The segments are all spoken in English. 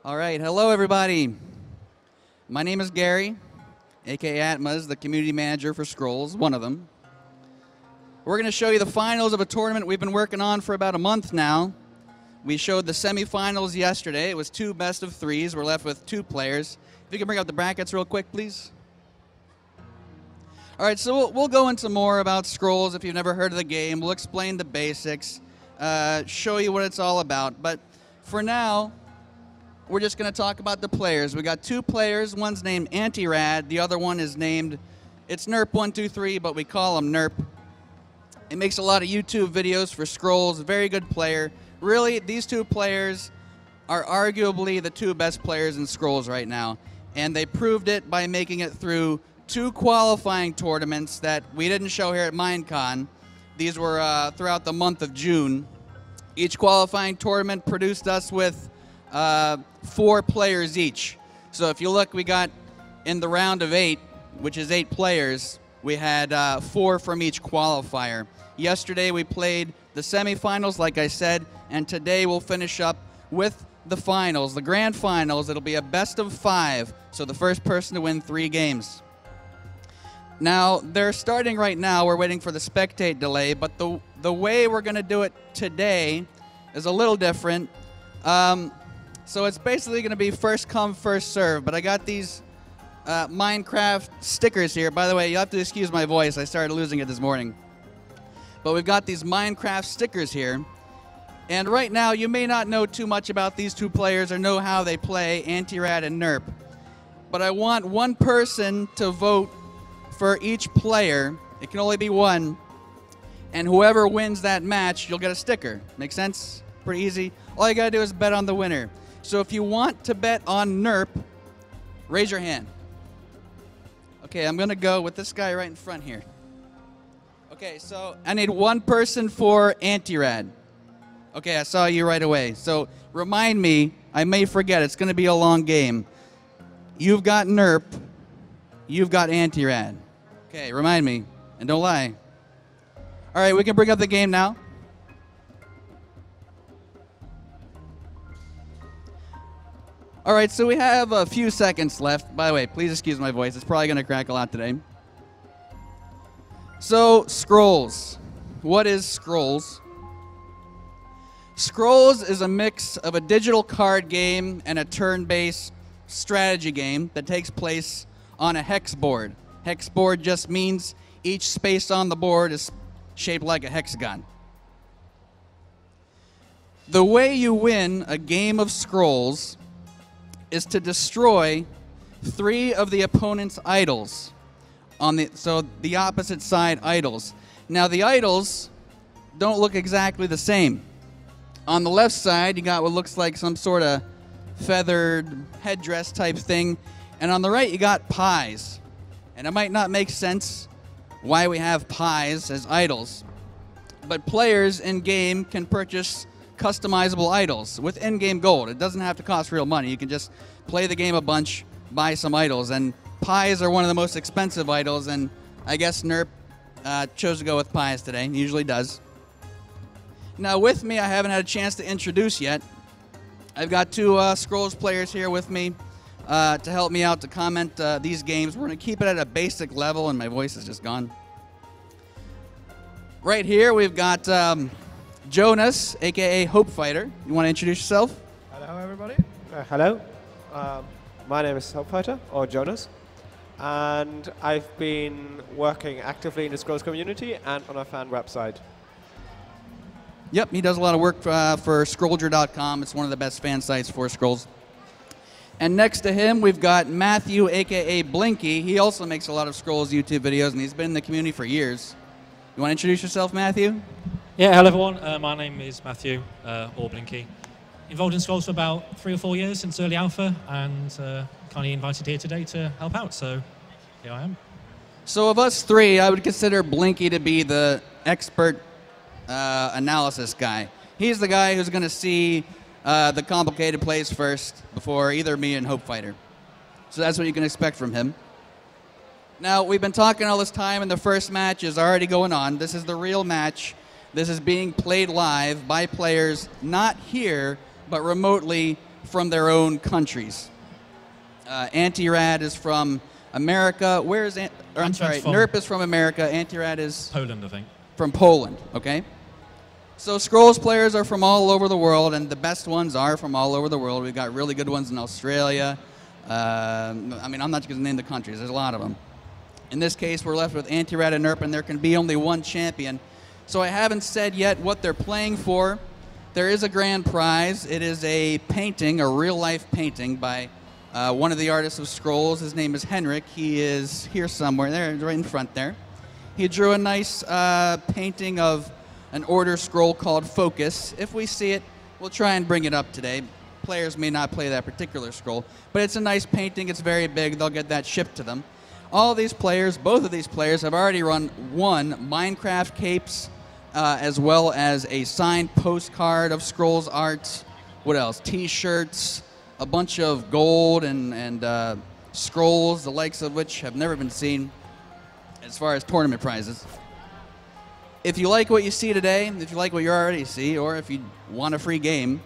All right, hello everybody. My name is Gary, aka Atmaz, the community manager for Scrolls, one of them. We're going to show you the finals of a tournament we've been working on for about a month now. We showed the semifinals yesterday. It was 2 best of 3s. We're left with 2 players. If you can bring up the brackets real quick, please. All right, so we'll go into more about Scrolls if you've never heard of the game. We'll explain the basics, show you what it's all about. But for now, we're just going to talk about the players. We got 2 players. One's named Antirad. The other one is named, it's Nrp123, but we call him Nrp. He makes a lot of YouTube videos for Scrolls. Very good player. Really, these 2 players are arguably the 2 best players in Scrolls right now. And they proved it by making it through 2 qualifying tournaments that we didn't show here at Minecon. These were throughout the month of June. Each qualifying tournament produced us with 4 players each. So if you look, we got in the round of 8, which is 8 players, we had 4 from each qualifier. Yesterday we played the semifinals, like I said, and today we'll finish up with the finals, the grand finals. It'll be a best of 5, so the first person to win 3 games. Now, they're starting right now. We're waiting for the spectate delay, but the way we're going to do it today is a little different. So it's basically going to be first come, first serve, but I got these Minecraft stickers here. By the way, you'll have to excuse my voice. I started losing it this morning. But we've got these Minecraft stickers here. And right now, you may not know too much about these 2 players or know how they play, Antirad and Nrp. But I want one person to vote for each player. It can only be one. And whoever wins that match, you'll get a sticker. Make sense? Pretty easy. All you got to do is bet on the winner. So if you want to bet on Nrp, raise your hand. Okay, I'm going to go with this guy right in front here. Okay, so I need one person for Antirad. Okay, I saw you right away. So remind me, I may forget, it's going to be a long game. You've got Nrp, you've got Antirad. Okay, remind me, and don't lie. All right, we can bring up the game now. All right, so we have a few seconds left. By the way, please excuse my voice. It's probably going to crack a lot today. So, Scrolls. What is Scrolls? Scrolls is a mix of a digital card game and a turn-based strategy game that takes place on a hex board. Hex board just means each space on the board is shaped like a hexagon. The way you win a game of Scrolls is to destroy 3 of the opponent's idols. So the opposite side idols. Now the idols don't look exactly the same. On the left side, you got what looks like some sort of feathered headdress type thing. And on the right, you got pies. And it might not make sense why we have pies as idols. But players in-game can purchase customizable idols with in-game gold. It doesn't have to cost real money. You can just play the game a bunch, buy some idols. And pies are one of the most expensive idols, and I guess Nrp chose to go with pies today. He usually does. Now with me, I haven't had a chance to introduce yet. I've got 2 Scrolls players here with me to help me out to comment these games. We're going to keep it at a basic level, and my voice is just gone. Right here, we've got Jonas, a.k.a. hopefighter. You want to introduce yourself? Hello, everybody. Hello. My name is hopefighter, or Jonas. And I've been working actively in the Scrolls community and on our fan website. Yep, he does a lot of work for Scrollger.com. It's one of the best fan sites for Scrolls. And next to him, we've got Matthew, a.k.a. Blinky. He also makes a lot of Scrolls YouTube videos, and he's been in the community for years. You want to introduce yourself, Matthew? Yeah, hello everyone. My name is Matthew, or Blinky. Involved in Scrolls for about 3 or 4 years since early alpha, and kindly invited here today to help out, so here I am. So of us 3, I would consider Blinky to be the expert analysis guy. He's the guy who's going to see the complicated plays first before either me and hopefighter. So that's what you can expect from him. Now, we've been talking all this time, and the first match is already going on. This is the real match. This is being played live by players not here, but remotely from their own countries. Antirad is from America. Where is I'm sorry, Nrp is from America. Antirad is Poland, I think. From Poland. Okay. So Scrolls players are from all over the world, and the best ones are from all over the world. We've got really good ones in Australia. I mean, I'm not going to name the countries. There's a lot of them. In this case, we're left with Antirad and Nrp, and there can be only one champion. So I haven't said yet what they're playing for. There is a grand prize. It is a painting, a real-life painting by one of the artists of Scrolls. His name is Henrik. He is here somewhere, there, right in front there. He drew a nice painting of an order scroll called Focus. If we see it, we'll try and bring it up today. Players may not play that particular scroll, but it's a nice painting. It's very big. They'll get that shipped to them. All these players, both of these players, have already won Minecraft capes, as well as a signed postcard of Scrolls art. What else? T-shirts, a bunch of gold and scrolls, the likes of which have never been seen as far as tournament prizes. If you like what you see today, if you like what you already see, or if you want a free game,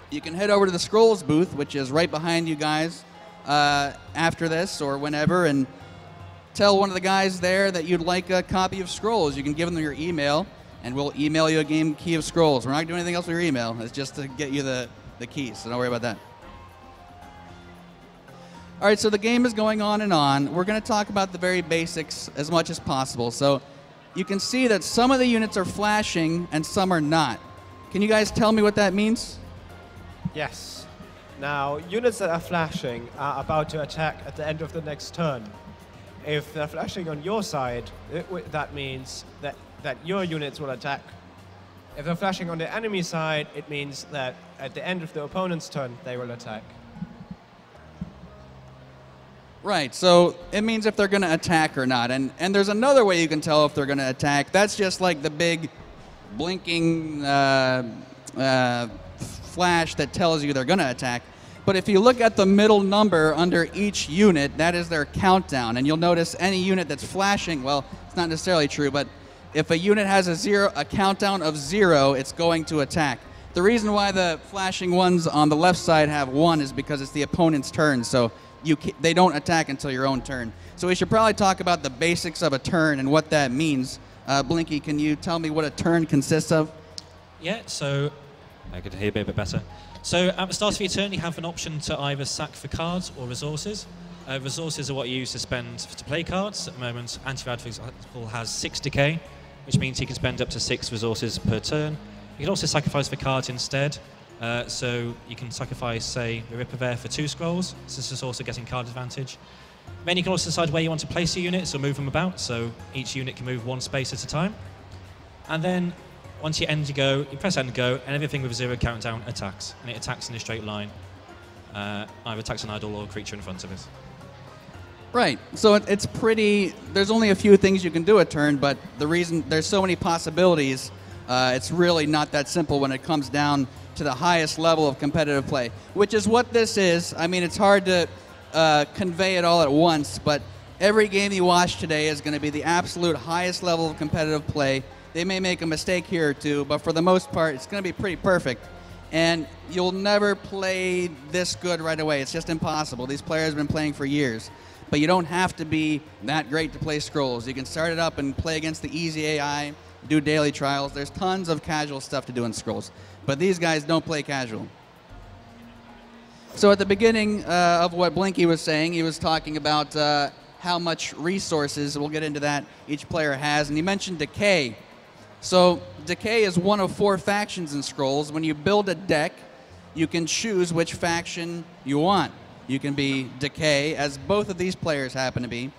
you can head over to the Scrolls booth, which is right behind you guys after this or whenever, and tell one of the guys there that you'd like a copy of Scrolls. You can give them your email, and we'll email you a game key of Scrolls. We're not doing anything else with your email. It's just to get you the keys, so don't worry about that. All right, so the game is going on and on. We're going to talk about the very basics as much as possible. So you can see that some of the units are flashing and some are not. Can you guys tell me what that means? Yes. Now, units that are flashing are about to attack at the end of the next turn. If they're flashing on your side, that means that your units will attack. If they're flashing on the enemy side, it means that at the end of the opponent's turn, they will attack. Right, so it means if they're going to attack or not. And there's another way you can tell if they're going to attack. That's just like the big blinking flash that tells you they're going to attack. But if you look at the middle number under each unit, that is their countdown. And you'll notice any unit that's flashing, well, it's not necessarily true, but if a unit has a countdown of 0, it's going to attack. The reason why the flashing ones on the left side have 1 is because it's the opponent's turn, so they don't attack until your own turn. So we should probably talk about the basics of a turn and what that means. Blinky, can you tell me what a turn consists of? Yeah, so I could hear a bit better. So at the start of your turn, you have an option to either sack for cards or resources. Resources are what you use to spend to play cards. At the moment, Antirad, for example, has 6 decay, which means you can spend up to 6 resources per turn. You can also sacrifice for cards instead. So you can sacrifice, say, the Ripper there for 2 scrolls. So this is also getting card advantage. Then you can also decide where you want to place your units or move them about. So each unit can move 1 space at a time. And then once you end your go, you press end go, and everything with a 0 countdown attacks. And it attacks in a straight line. Either attacks an idol or a creature in front of it. Right. So it's pretty... There's only a few things you can do a turn, but the reason there's so many possibilities, it's really not that simple when it comes down to the highest level of competitive play, which is what this is. I mean, it's hard to convey it all at once, but every game you watch today is going to be the absolute highest level of competitive play. They may make a mistake here or two, but for the most part, it's going to be pretty perfect. And you'll never play this good right away. It's just impossible. These players have been playing for years. But you don't have to be that great to play Scrolls. You can start it up and play against the easy AI, do daily trials. There's tons of casual stuff to do in Scrolls. But these guys don't play casual. So at the beginning of what Blinky was saying, he was talking about how much resources, we'll get into that, each player has. And he mentioned Decay. So Decay is one of 4 factions in Scrolls. When you build a deck, you can choose which faction you want. You can be Decay, as both of these players happen to be.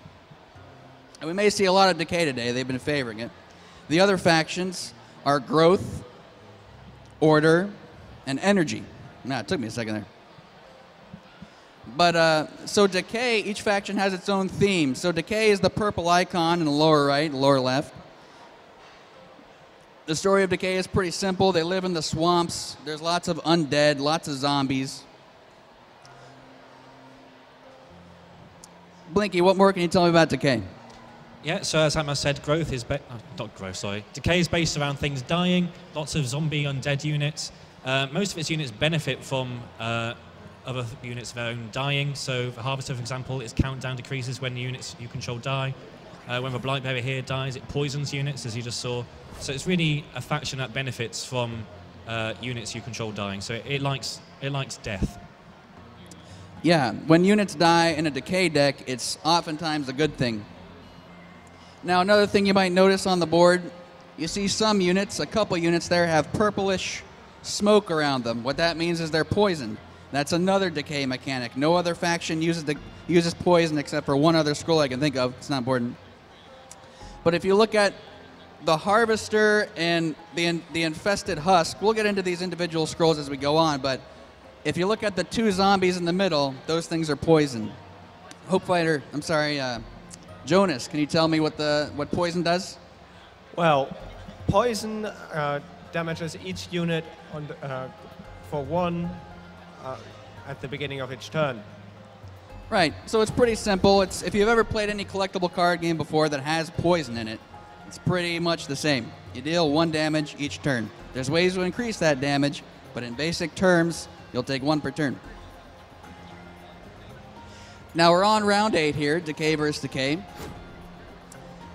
And we may see a lot of Decay today. They've been favoring it. The other factions are Growth, Order, and Energy. Nah, it took me a second there. But, so Decay, each faction has its own theme. So Decay is the purple icon in the lower right, lower left. The story of Decay is pretty simple. They live in the swamps. There's lots of undead, lots of zombies. Blinky, what more can you tell me about Decay? Yeah, so as Atmaz said, Decay is based around things dying, lots of zombie undead units. Most of its units benefit from other units of their own dying. So the Harvester, for example, its countdown decreases when the units you control die. When the Blightberry here dies, it poisons units, as you just saw. So it's really a faction that benefits from units you control dying. So it likes death. Yeah, when units die in a decay deck, it's oftentimes a good thing. Now, another thing you might notice on the board, you see some units, a couple units there, have purplish smoke around them. What that means is they're poisoned. That's another decay mechanic. No other faction uses poison except for one other scroll I can think of. It's not important. But if you look at the Harvester and the Infested Husk, we'll get into these individual scrolls as we go on, but if you look at the two zombies in the middle, those things are poison. Jonas, can you tell me what poison does? Well, poison damages each unit for one at the beginning of each turn. Right, so it's pretty simple. If you've ever played any collectible card game before that has poison in it, it's pretty much the same. You deal 1 damage each turn. There's ways to increase that damage, but in basic terms, you'll take 1 per turn. Now we're on round 8 here, Decay versus Decay.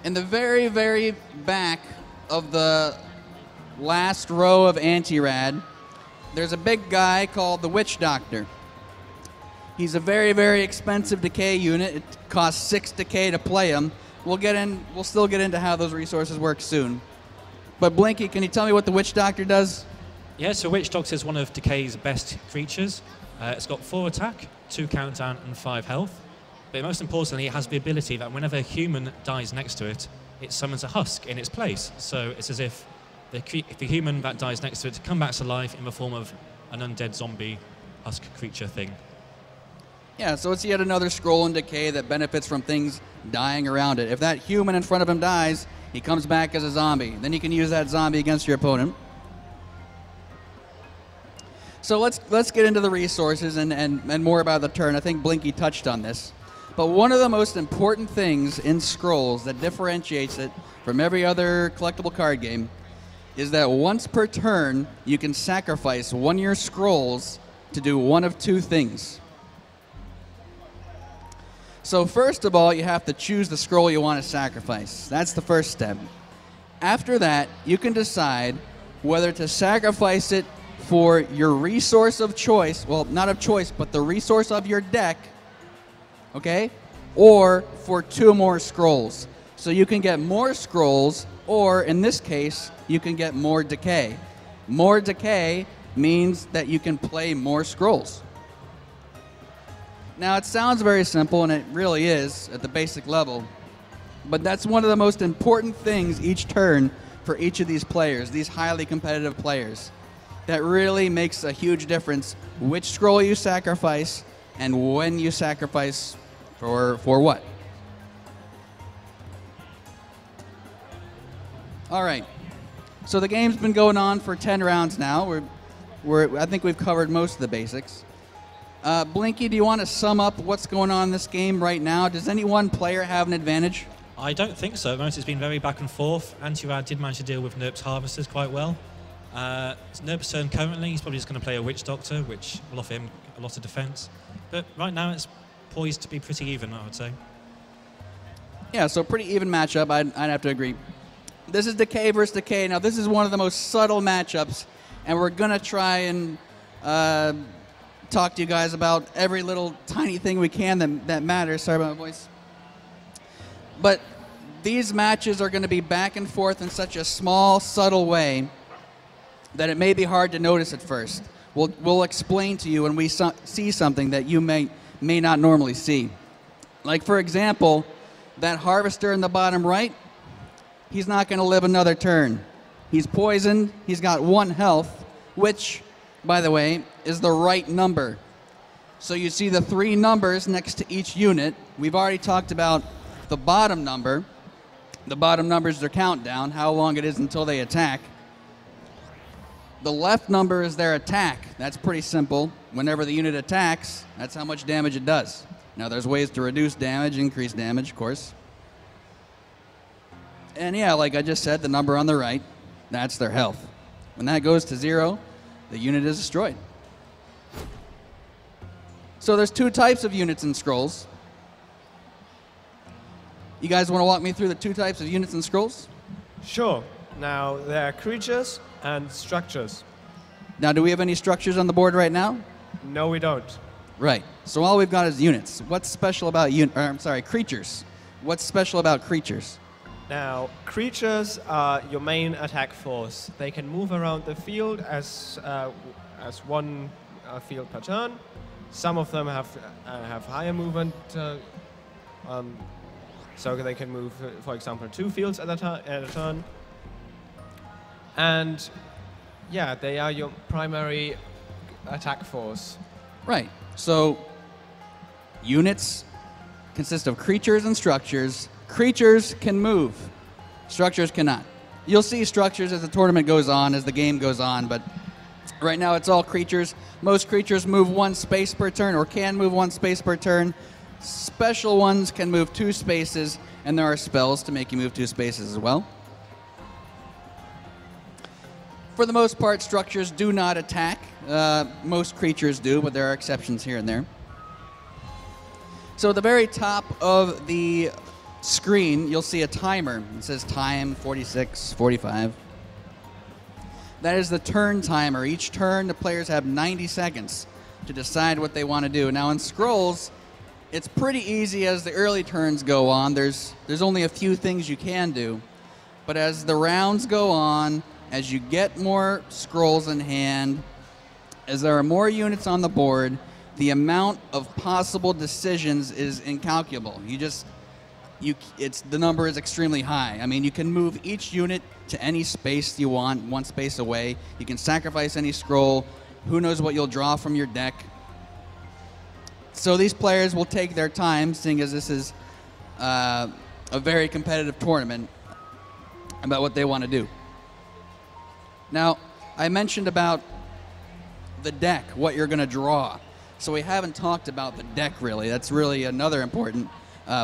In the very, very back of the last row of Antirad, there's a big guy called the Witch Doctor. He's a very, very expensive decay unit. It costs 6 decay to play him. We'll still get into how those resources work soon. But Blinky, can you tell me what the Witch Doctor does? Yeah, so Witch Doctor is one of Decay's best creatures. It's got 4 attack, 2 countdown, and 5 health. But most importantly, it has the ability that whenever a human dies next to it, it summons a husk in its place. So it's as if the human that dies next to it comes back to life in the form of an undead zombie husk creature thing. Yeah, so it's yet another scroll in Decay that benefits from things dying around it. If that human in front of him dies, he comes back as a zombie. Then you can use that zombie against your opponent. So let's get into the resources and more about the turn. I think Blinky touched on this. But one of the most important things in Scrolls that differentiates it from every other collectible card game is that once per turn, you can sacrifice one of your scrolls to do one of 2 things. So first of all, you have to choose the scroll you want to sacrifice. That's the first step. After that, you can decide whether to sacrifice it for your resource of choice, well, not of choice, but the resource of your deck, okay, or for 2 more scrolls. So you can get more scrolls, or in this case, you can get more decay. More decay means that you can play more scrolls. Now, it sounds very simple, and it really is at the basic level, but that's one of the most important things each turn for each of these players, these highly competitive players. That really makes a huge difference which scroll you sacrifice and when you sacrifice for what. All right, so the game's been going on for 10 rounds now. I think we've covered most of the basics. Blinky, do you want to sum up what's going on in this game right now? Does any one player have an advantage? I don't think so. Most it's been very back and forth. Antirad did manage to deal with Nrp's Harvesters quite well. It's Nrp's turn currently. He's probably just going to play a Witch Doctor, which will offer him a lot of defense. But right now it's poised to be pretty even, I would say. Yeah, so pretty even matchup, I'd have to agree. This is Decay versus Decay. Now, this is one of the most subtle matchups, and we're going to try and talk to you guys about every little tiny thing we can that matters. Sorry about my voice. But these matches are going to be back and forth in such a small, subtle way that it may be hard to notice at first. We'll explain to you when we see something that you may not normally see. Like, for example, that Harvester in the bottom right, he's not going to live another turn. He's poisoned. He's got 1 health, which, by the way, is the right number. So you see the 3 numbers next to each unit. We've already talked about the bottom number. The bottom number is their countdown, how long it is until they attack. The left number is their attack. That's pretty simple. Whenever the unit attacks, that's how much damage it does. Now, there's ways to reduce damage, increase damage, of course. And yeah, like I just said, the number on the right, that's their health. When that goes to 0, the unit is destroyed. So there's two types of units in scrolls. You guys want to walk me through the two types of units in scrolls? Sure. Now, there are creatures and structures. Now, do we have any structures on the board right now? No, we don't. Right. So all we've got is units. What's special about creatures? What's special about creatures? Now, creatures are your main attack force. They can move around the field as one field per turn. Some of them have higher movement, so they can move, for example, 2 fields at a turn. And yeah, they are your primary attack force. Right. So units consist of creatures and structures. Creatures can move. Structures cannot. You'll see structures as the tournament goes on, as the game goes on, but right now it's all creatures. Most creatures move 1 space per turn, or can move 1 space per turn. Special ones can move 2 spaces, and there are spells to make you move 2 spaces as well. For the most part, structures do not attack. Most creatures do, but there are exceptions here and there. So at the very top of the screen, you'll see a timer. It says time 46, 45. That is the turn timer. Each turn, the players have 90 seconds to decide what they want to do. Now in Scrolls, it's pretty easy as the early turns go on. There's only a few things you can do. But as the rounds go on, as you get more scrolls in hand, as there are more units on the board, the amount of possible decisions is incalculable. The number is extremely high. I mean, you can move each unit to any space you want, 1 space away. You can sacrifice any scroll. Who knows what you'll draw from your deck. So these players will take their time, seeing as this is a very competitive tournament, about what they want to do. Now, I mentioned about the deck, what you're going to draw. So we haven't talked about the deck, really. That's really another important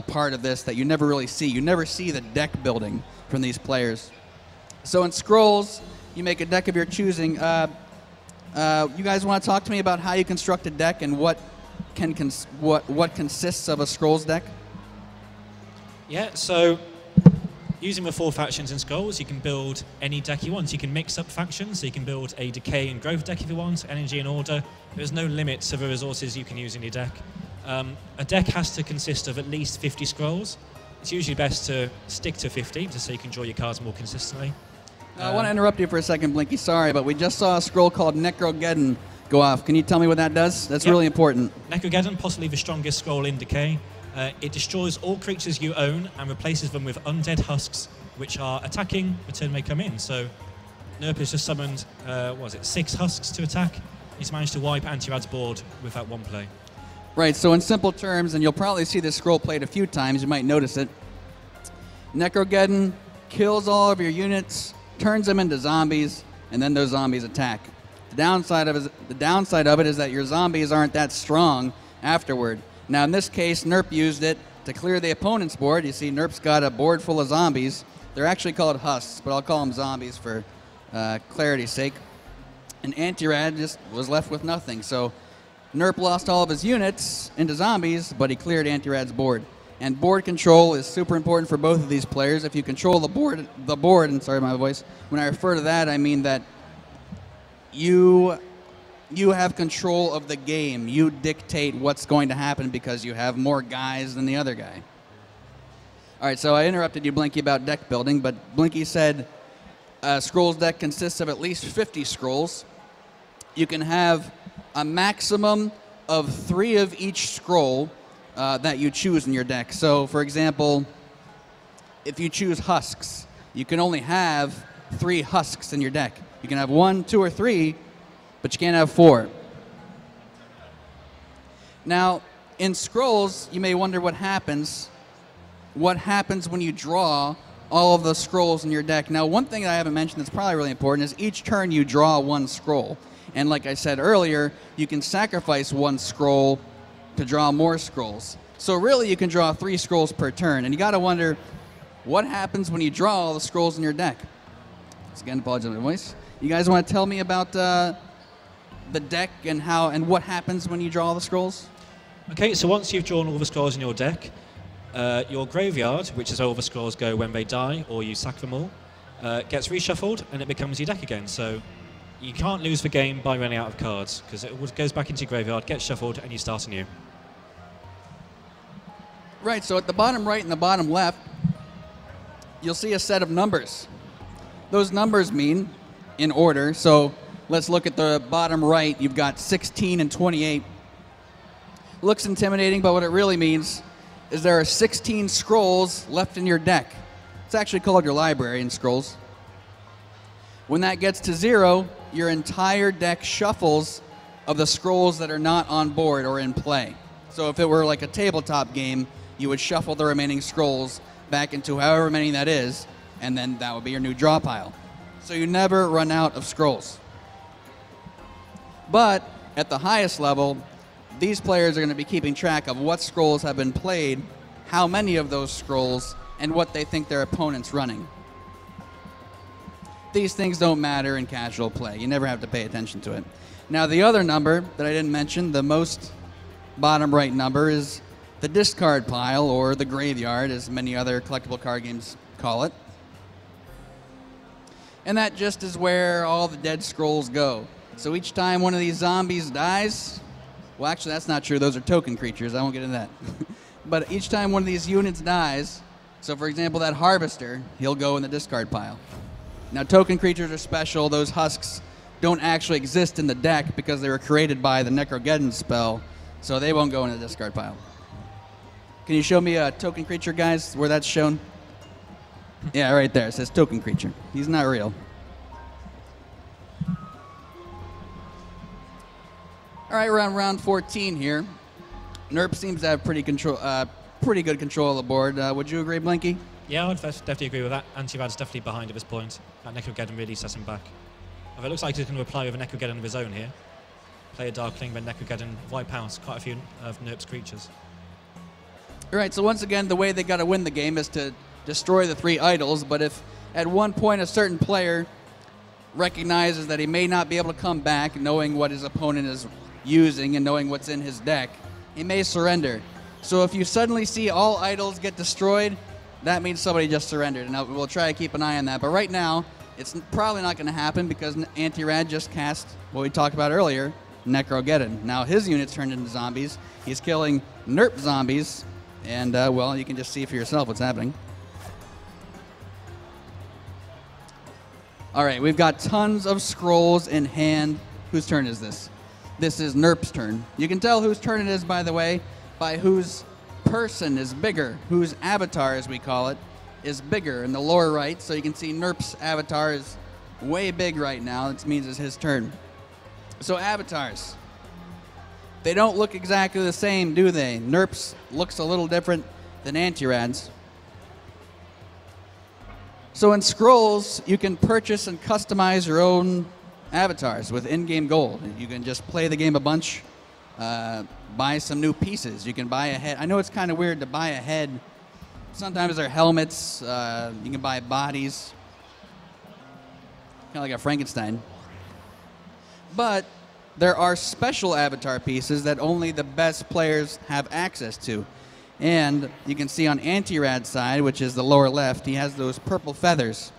part of this that you never really see. You never see the deck building from these players. So in Scrolls, you make a deck of your choosing. You guys want to talk to me about how you construct a deck and what consists of a Scrolls deck? Yeah, so using the 4 factions in Scrolls, you can build any deck you want. You can mix up factions, so you can build a decay and growth deck if you want, energy and order. There's no limit to the resources you can use in your deck. A deck has to consist of at least 50 scrolls. It's usually best to stick to 50, just so you can draw your cards more consistently. I want to interrupt you for a second, Blinky. Sorry, but we just saw a scroll called Necrogeddon go off. Can you tell me what that does? That's really important. Necrogeddon, possibly the strongest scroll in Decay. It destroys all creatures you own and replaces them with undead husks, which are attacking the turn they come in. So Nrp has just summoned, 6 husks to attack. He's managed to wipe Antirad's board with that 1 play. Right, so in simple terms, and you'll probably see this scroll played a few times, you might notice it. Necrogeddon kills all of your units, turns them into zombies, and then those zombies attack. The downside of it is that your zombies aren't that strong afterward. Now in this case, Nrp used it to clear the opponent's board. You see Nrp's got a board full of zombies. They're actually called husks, but I'll call them zombies for clarity's sake. And Antirad just was left with nothing. So Nrp lost all of his units into zombies, but he cleared Antirad's board. And board control is super important for both of these players. If you control the board, and sorry my voice, when I refer to that, I mean that you have control of the game. You dictate what's going to happen because you have more guys than the other guy. All right, so I interrupted you, Blinky, about deck building, but Blinky said a Scrolls deck consists of at least 50 scrolls. You can have a maximum of 3 of each scroll that you choose in your deck. So, for example, if you choose husks, you can only have 3 husks in your deck. You can have 1, 2, or 3, but you can't have 4. Now, in Scrolls, you may wonder what happens. What happens when you draw all of the scrolls in your deck? Now, one thing that I haven't mentioned that's probably really important is each turn you draw 1 scroll. And like I said earlier, you can sacrifice 1 scroll to draw more scrolls. So really, you can draw 3 scrolls per turn. And you got to wonder, what happens when you draw all the scrolls in your deck? Once again, apologize for my voice. You guys want to tell me about the deck and what happens when you draw all the scrolls? Okay, so once you've drawn all the scrolls in your deck, your graveyard, which is where all the scrolls go when they die or you sack them all, gets reshuffled and it becomes your deck again. So you can't lose the game by running out of cards because it goes back into your graveyard, gets shuffled, and you start anew. Right, so at the bottom right and the bottom left, you'll see a set of numbers. Those numbers mean in order. So let's look at the bottom right. You've got 16 and 28. Looks intimidating, but what it really means is there are 16 scrolls left in your deck. It's actually called your library in scrolls. When that gets to 0, your entire deck shuffles of the scrolls that are not on board or in play. So if it were like a tabletop game, you would shuffle the remaining scrolls back into however many that is, and then that would be your new draw pile. So you never run out of scrolls. But at the highest level, these players are going to be keeping track of what scrolls have been played, how many of those scrolls, and what they think their opponent's running. These things don't matter in casual play. You never have to pay attention to it. Now, the other number that I didn't mention, the most bottom right number, is the discard pile, or the graveyard, as many other collectible card games call it. And that just is where all the dead scrolls go. So each time one of these zombies dies, well, actually, that's not true. Those are token creatures. I won't get into that. But each time one of these units dies, so for example, that harvester, he'll go in the discard pile. Now, token creatures are special. Those husks don't actually exist in the deck because they were created by the Necrogeddon spell, so they won't go in the discard pile. Can you show me a token creature, guys, where that's shown? Yeah, right there. It says token creature. He's not real. All right, we're on round 14 here. Nrp seems to have pretty good control of the board. Would you agree, Blinky? Yeah, I'd definitely agree with that. Antirad's definitely behind at this point. That Necrogeddon really sets him back. Although it looks like he's going to reply with a Necrogeddon of his own here. Play a Darkling, then Necrogeddon, wipe out quite a few of Nrp's creatures. All right, so once again, the way they got to win the game is to destroy the 3 idols, but if at one point a certain player recognizes that he may not be able to come back, knowing what his opponent is using and knowing what's in his deck, he may surrender. So if you suddenly see all idols get destroyed, that means somebody just surrendered, and we'll try to keep an eye on that. But right now, it's probably not going to happen because Antirad just cast what we talked about earlier, Necrogeddon. Now his units turned into zombies. He's killing Nrp zombies, and well, you can just see for yourself what's happening. All right, we've got tons of scrolls in hand. Whose turn is this? This is Nrp's turn. You can tell whose turn it is, by the way, by whose person is bigger, whose avatar, as we call it, is bigger in the lower right. So you can see Nrp's avatar is way big right now. That means it's his turn. So avatars. They don't look exactly the same, do they? Nrp's looks a little different than Antirad's. So in Scrolls, you can purchase and customize your own avatars with in-game gold. You can just play the game a bunch, buy some new pieces. You can buy a head. I know it's kind of weird to buy a head. Sometimes they're helmets. You can buy bodies. Kind of like a Frankenstein. But there are special avatar pieces that only the best players have access to. And you can see on Antirad's side, which is the lower left, he has those purple feathers.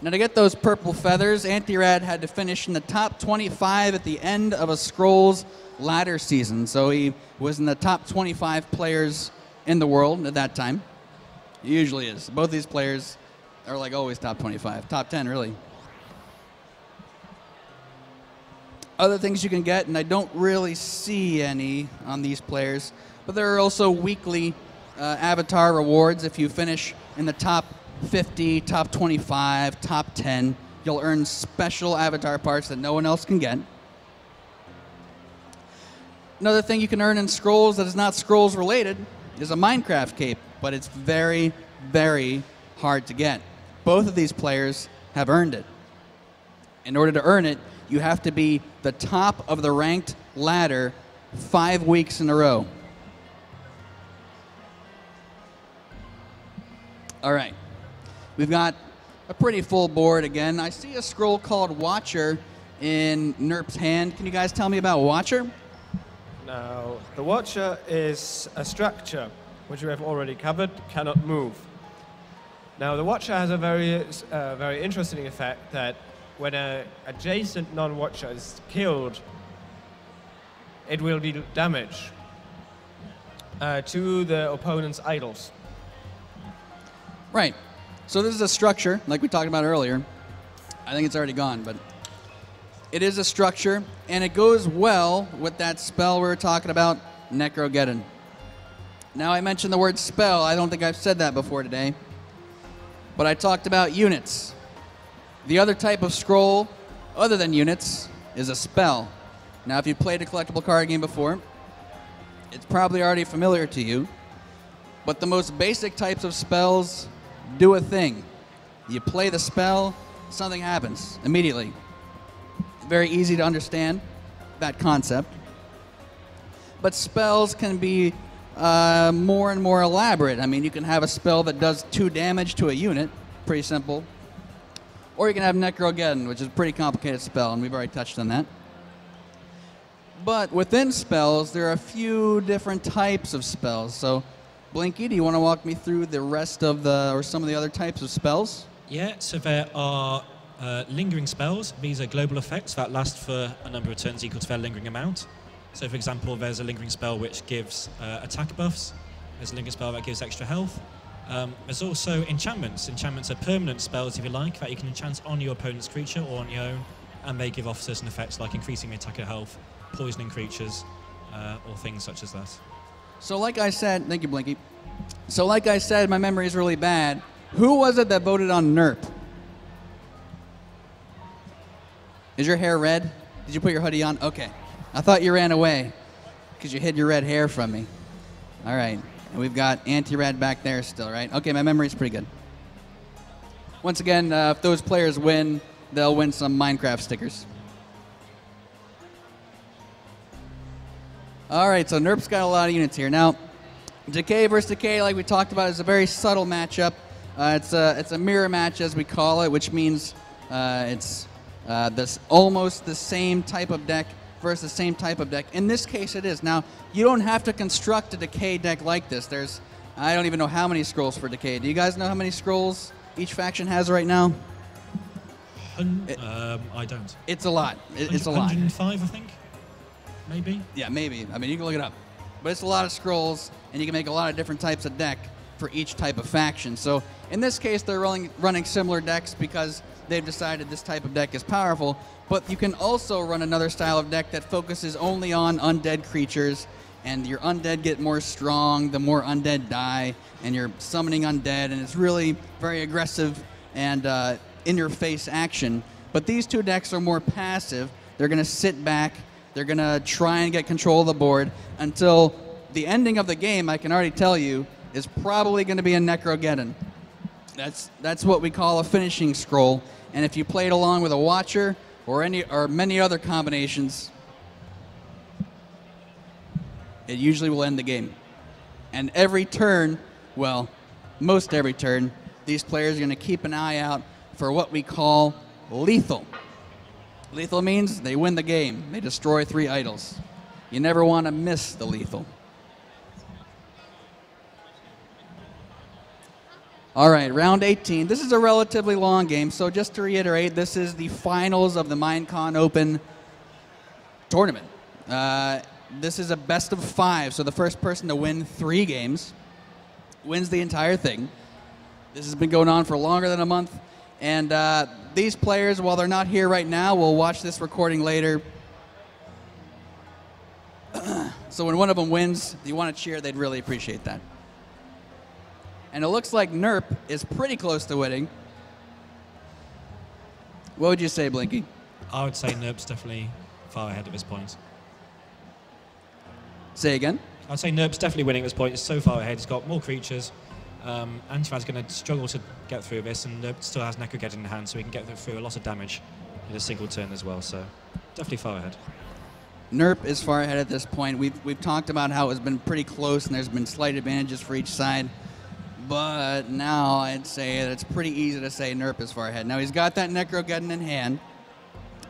Now to get those purple feathers, Antirad had to finish in the top 25 at the end of a Scrolls ladder season. So he was in the top 25 players in the world at that time. He usually is. Both these players are like always top 25, top 10 really. Other things you can get, and I don't really see any on these players, but there are also weekly avatar rewards. If you finish in the top 50, top 25, top 10, you'll earn special avatar parts that no one else can get. Another thing you can earn in Scrolls that is not Scrolls related is a Minecraft cape, but it's very, very hard to get. Both of these players have earned it. In order to earn it, you have to be the top of the ranked ladder 5 weeks in a row. All right. We've got a pretty full board again. I see a scroll called Watcher in Nrp's hand. Can you guys tell me about Watcher? Now, the Watcher is a structure, which we have already covered, cannot move. Now, the Watcher has a very interesting effect that when an adjacent non-Watcher is killed, it will deal damage to the opponent's idols. Right. So this is a structure, like we talked about earlier. I think it's already gone, but it is a structure, and it goes well with that spell we were talking about, Necrogeddon. Now, I mentioned the word spell. I don't think I've said that before today, but I talked about units. The other type of scroll, other than units, is a spell. Now, if you've played a collectible card game before, it's probably already familiar to you, but the most basic types of spells do a thing. You play the spell, something happens immediately. Very easy to understand, that concept. But spells can be more and more elaborate. I mean, you can have a spell that does 2 damage to a unit, pretty simple. Or you can have Necrogeddon, which is a pretty complicated spell, and we've already touched on that. But within spells, there are a few different types of spells. So, Blinky, do you want to walk me through the rest of some of the other types of spells? Yeah, so there are lingering spells. These are global effects that last for a number of turns equal to their lingering amount. So, for example, there's a lingering spell which gives attack buffs. There's a lingering spell that gives extra health. There's also enchantments. Enchantments are permanent spells, if you like, that you can enchant on your opponent's creature or on your own, and they give off certain effects like increasing the attacker health, poisoning creatures, or things such as that. So like I said, thank you, Blinky. So like I said, my memory is really bad. Who was it that voted on Nrp? Is your hair red? Did you put your hoodie on? Okay. I thought you ran away because you hid your red hair from me. All right. And we've got Antirad back there still, right? Okay, my memory's pretty good. Once again, if those players win, they'll win some Minecraft stickers. All right, so Nrp's got a lot of units here. Now, Decay versus Decay, like we talked about, is a very subtle matchup. It's a mirror match, as we call it, which means it's almost the same type of deck versus the same type of deck. In this case, it is. Now, you don't have to construct a Decay deck like this. I don't even know how many scrolls for Decay. Do you guys know how many scrolls each faction has right now? I don't. It's a lot. It's a lot. 105, I think. Maybe? Yeah, maybe. I mean, you can look it up. But it's a lot of scrolls, and you can make a lot of different types of deck for each type of faction. So in this case, they're running similar decks because they've decided this type of deck is powerful. But you can also run another style of deck that focuses only on undead creatures, and your undead get more strong the more undead die, and you're summoning undead, and it's really very aggressive and in-your-face action. But these two decks are more passive. They're going to sit back. They're going to try and get control of the board until the ending of the game, I can already tell you, is probably going to be a Necrogeddon. That's what we call a finishing scroll. And if you play it along with a Watcher or many other combinations, it usually will end the game. And every turn, well, most every turn, these players are going to keep an eye out for what we call lethal. Lethal means they win the game. They destroy 3 idols. You never want to miss the lethal. All right, round 18. This is a relatively long game, so just to reiterate, this is the finals of the Minecon Open tournament. This is a best of 5, so the first person to win 3 games wins the entire thing. This has been going on for longer than a month, and these players, while they're not here right now, will watch this recording later. So when one of them wins, if you want to cheer, they'd really appreciate that. And it looks like Nrp is pretty close to winning. What would you say, Blinky? I would say Nrp's definitely far ahead at this point. Say again? I'd say Nrp's definitely winning at this point. He's so far ahead. He's got more creatures. Antirad's going to struggle to get through this, and Nrp still has Necrogeddon in hand, so he can get through a lot of damage in a single turn as well. So definitely far ahead. Nrp is far ahead at this point. We've talked about how it's been pretty close, and there's been slight advantages for each side. But now I'd say that it's pretty easy to say Nrp is far ahead. Now he's got that Necrogeddon in hand,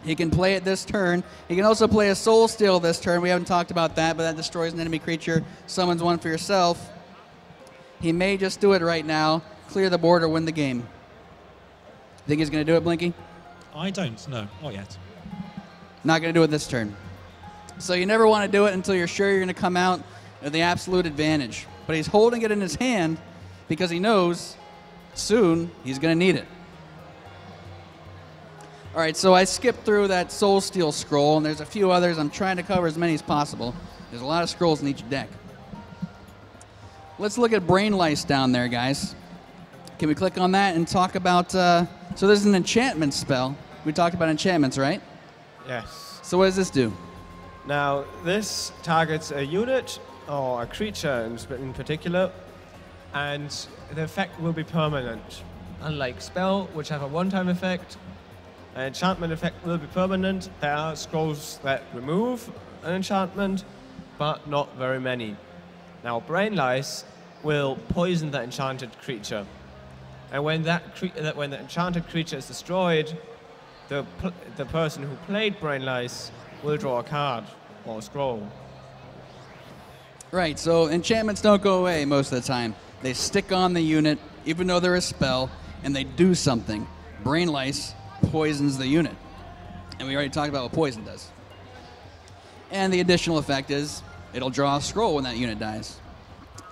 He can play it this turn. He can also play a Soul Steal this turn. We haven't talked about that, but that destroys an enemy creature, summons one for yourself. He may just do it right now, clear the board, or win the game. Think he's going to do it, Blinky? I don't, no, not yet. Not going to do it this turn. So you never want to do it until you're sure you're going to come out with the absolute advantage. But he's holding it in his hand because he knows soon he's going to need it. All right, so I skipped through that Soul Steal scroll, and there's a few others. I'm trying to cover as many as possible. There's a lot of scrolls in each deck. Let's look at Brain Lice down there, guys. Can we click on that and talk about... so there's an enchantment spell. We talked about enchantments, right? Yes. So what does this do? Now, this targets a unit or a creature in particular, and the effect will be permanent. Unlike spell, which have a one-time effect, an enchantment effect will be permanent. There are scrolls that remove an enchantment, but not very many. Now, Brain Lice will poison the enchanted creature. And when when the enchanted creature is destroyed, the person who played Brain Lice will draw a card or a scroll. Right, so enchantments don't go away most of the time. They stick on the unit, even though they're a spell, and they do something. Brain Lice poisons the unit. And we already talked about what poison does. And the additional effect is it'll draw a scroll when that unit dies.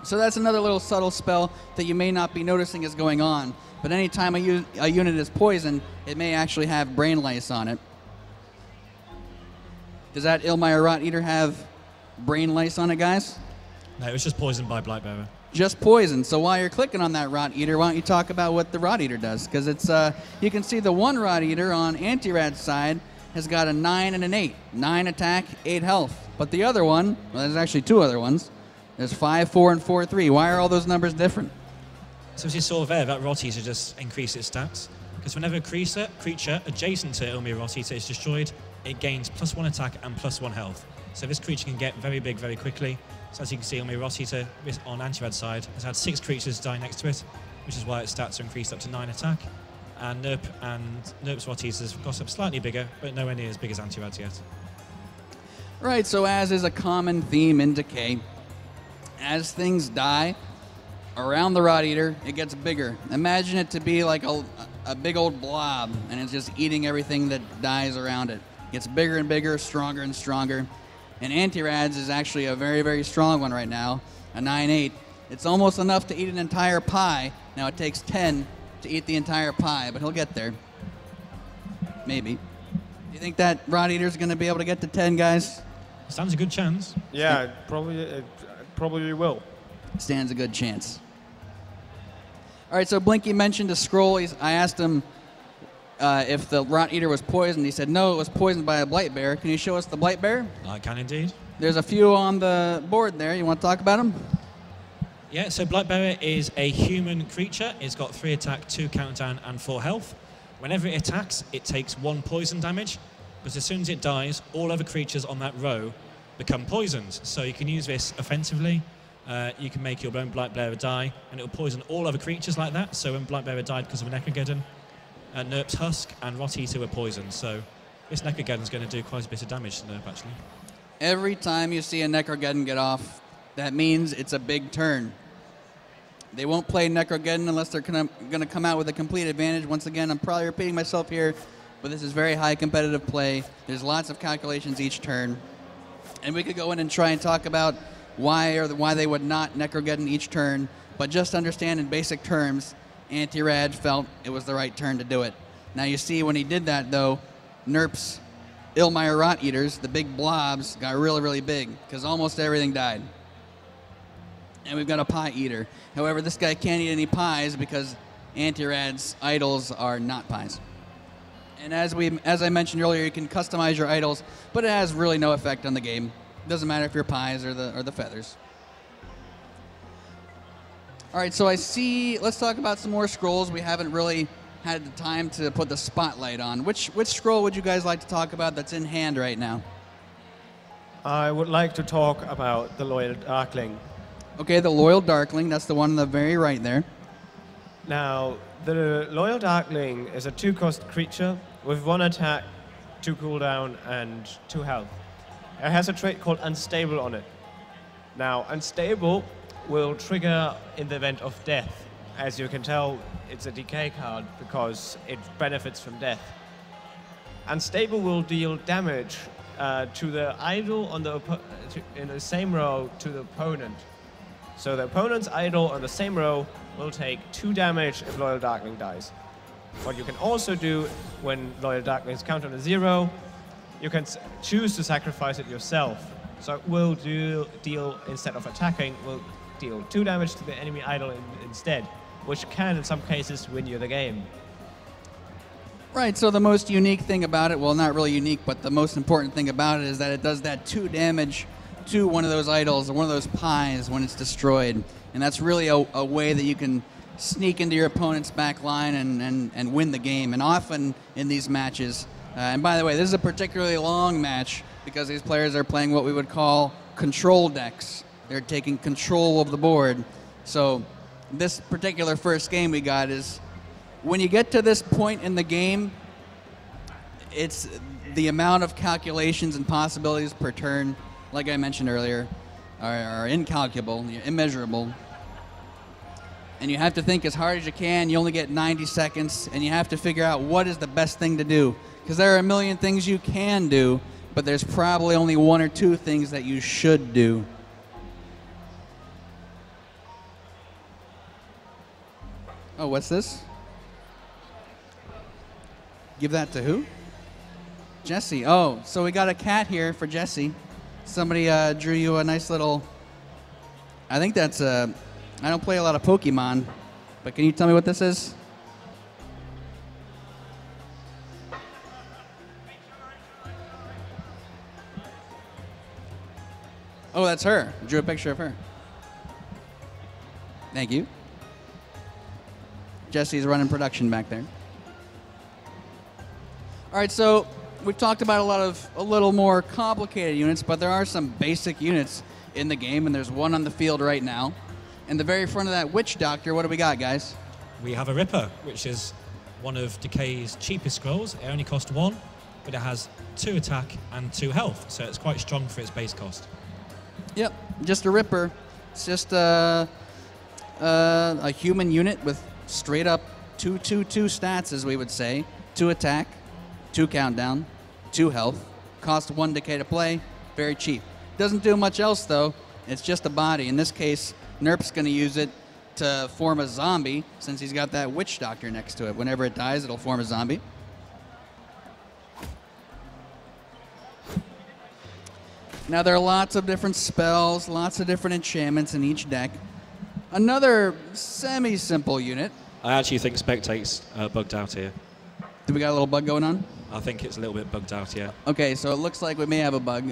So that's another little subtle spell that you may not be noticing is going on. But anytime a unit is poisoned, it may actually have Brain Lice on it. Does that Ilmire Rot Eater have Brain Lice on it, guys? No, it was just poisoned by Blightbearer. Just poison. So while you're clicking on that Rot Eater, why don't you talk about what the Rot Eater does? Because it's you can see the one Rot Eater on Antirad's side has got a 9 and an 8. 9 attack, 8 health. But the other one, well, there's actually two other ones. There's 5, 4, and 4, 3. Why are all those numbers different? So as you saw there, that Rot Eater just increased its stats. Because whenever a creature adjacent to Ilmire Rot Eater is destroyed, it gains +1 attack and +1 health. So this creature can get very big very quickly. So as you can see, Ilmire Rot Eater on Antirad's side has had 6 creatures die next to it, which is why its stats are increased up to 9 attack. And Nrp's Rot Eater's got up slightly bigger, but nowhere near as big as Antirad's yet. Right, so as is a common theme in Decay, as things die around the Rot Eater, it gets bigger. Imagine it to be like a big old blob, and it's just eating everything that dies around it. It gets bigger and bigger, stronger and stronger. And Antirad's is actually a very, very strong one right now, a 9/8. It's almost enough to eat an entire pie. Now it takes 10 to eat the entire pie, but he'll get there. Maybe. Do you think that Rot Eater's going to be able to get to 10, guys? Stands a good chance. Yeah, probably will. Stands a good chance. All right, so Blinky mentioned a scroll. I asked him if the Rot Eater was poisoned. He said, no, it was poisoned by a Blightbearer. Can you show us the Blightbearer? I can indeed. There's a few on the board there. You want to talk about them? Yeah, so Blightbearer is a human creature. It's got 3 attack, 2 countdown, and 4 health. Whenever it attacks, it takes 1 poison damage. But as soon as it dies, all other creatures on that row become poisoned. So you can use this offensively. You can make your own Blightbearer die, and it will poison all other creatures like that. So when Blightbearer died because of a Necrogeddon, Nrp's Husk and Rot Eater were poisoned. So this Necrogeddon is going to do quite a bit of damage to Nrp, actually. Every time you see a Necrogeddon get off, that means it's a big turn. They won't play Necrogeddon unless they're going to come out with a complete advantage. Once again, I'm probably repeating myself here, but this is very high competitive play. There's lots of calculations each turn. And we could go in and try and talk about why they would not Necrogeddon each turn, but just understand in basic terms, Antirad felt it was the right turn to do it. Now you see when he did that, though, Nrp's Ilmire Rot Eaters, the big blobs, got really, really big because almost everything died. And we've got a Pie Eater. However, this guy can't eat any pies because Antirad's idols are not pies. And as I mentioned earlier, you can customize your idols, but it has really no effect on the game. It doesn't matter if you're pies or the feathers. All right, so I see. Let's talk about some more scrolls. We haven't really had the time to put the spotlight on. Which scroll would you guys like to talk about that's in hand right now? I would like to talk about the Loyal Darkling. Okay, the Loyal Darkling. That's the one on the very right there. Now, the Loyal Darkling is a 2-cost creature with 1 attack 2 cooldown, and 2 health. It has a trait called Unstable on it. Now, Unstable will trigger in the event of death. As you can tell, it's a decay card because it benefits from death. Unstable will deal damage to the idol on in the same row to the opponent. So the opponent's idol on the same row will take 2 damage if Loyal Darkling dies. What you can also do when Loyal Darkling is counted on a 0, you can choose to sacrifice it yourself. So it will deal, instead of attacking, will deal 2 damage to the enemy idol instead, which can, in some cases, win you the game. Right, so the most unique thing about it, well, not really unique, but the most important thing about it is that it does that 2 damage to one of those idols or one of those pies when it's destroyed. And that's really a way that you can sneak into your opponent's back line and win the game. And often in these matches, and by the way, this is a particularly long match because these players are playing what we would call control decks. They're taking control of the board. So this particular first game we got is, when you get to this point in the game, it's the amount of calculations and possibilities per turn, like I mentioned earlier, are incalculable, immeasurable. And you have to think as hard as you can. You only get 90 seconds, and you have to figure out what is the best thing to do. Because there are a million things you can do, but there's probably only 1 or 2 things that you should do. Oh, what's this? Give that to who? Jesse. Oh, so we got a cat here for Jesse. Somebody drew you a nice little... I think that's a... I don't play a lot of Pokemon, but can you tell me what this is? Oh, that's her. Drew a picture of her. Thank you. Jesse's running production back there. All right, so we've talked about a little more complicated units, but there are some basic units in the game, and there's one on the field right now. In the very front of that Witch Doctor, what do we got, guys? We have a Ripper, which is one of Decay's cheapest scrolls. It only costs 1, but it has 2 attack and 2 health, so it's quite strong for its base cost. Yep, just a Ripper. It's just a human unit with straight up 2/2/2 stats, as we would say. 2 attack, 2 countdown, 2 health, cost 1 decay to play, very cheap. Doesn't do much else though, it's just a body. In this case, Nrp's going to use it to form a zombie since he's got that Witch Doctor next to it. Whenever it dies, it'll form a zombie. Now there are lots of different spells, lots of different enchantments in each deck. Another semi-simple unit. I actually think Spectate's bugged out here. Do we got a little bug going on? I think it's a little bit bugged out, yeah. Okay, so it looks like we may have a bug.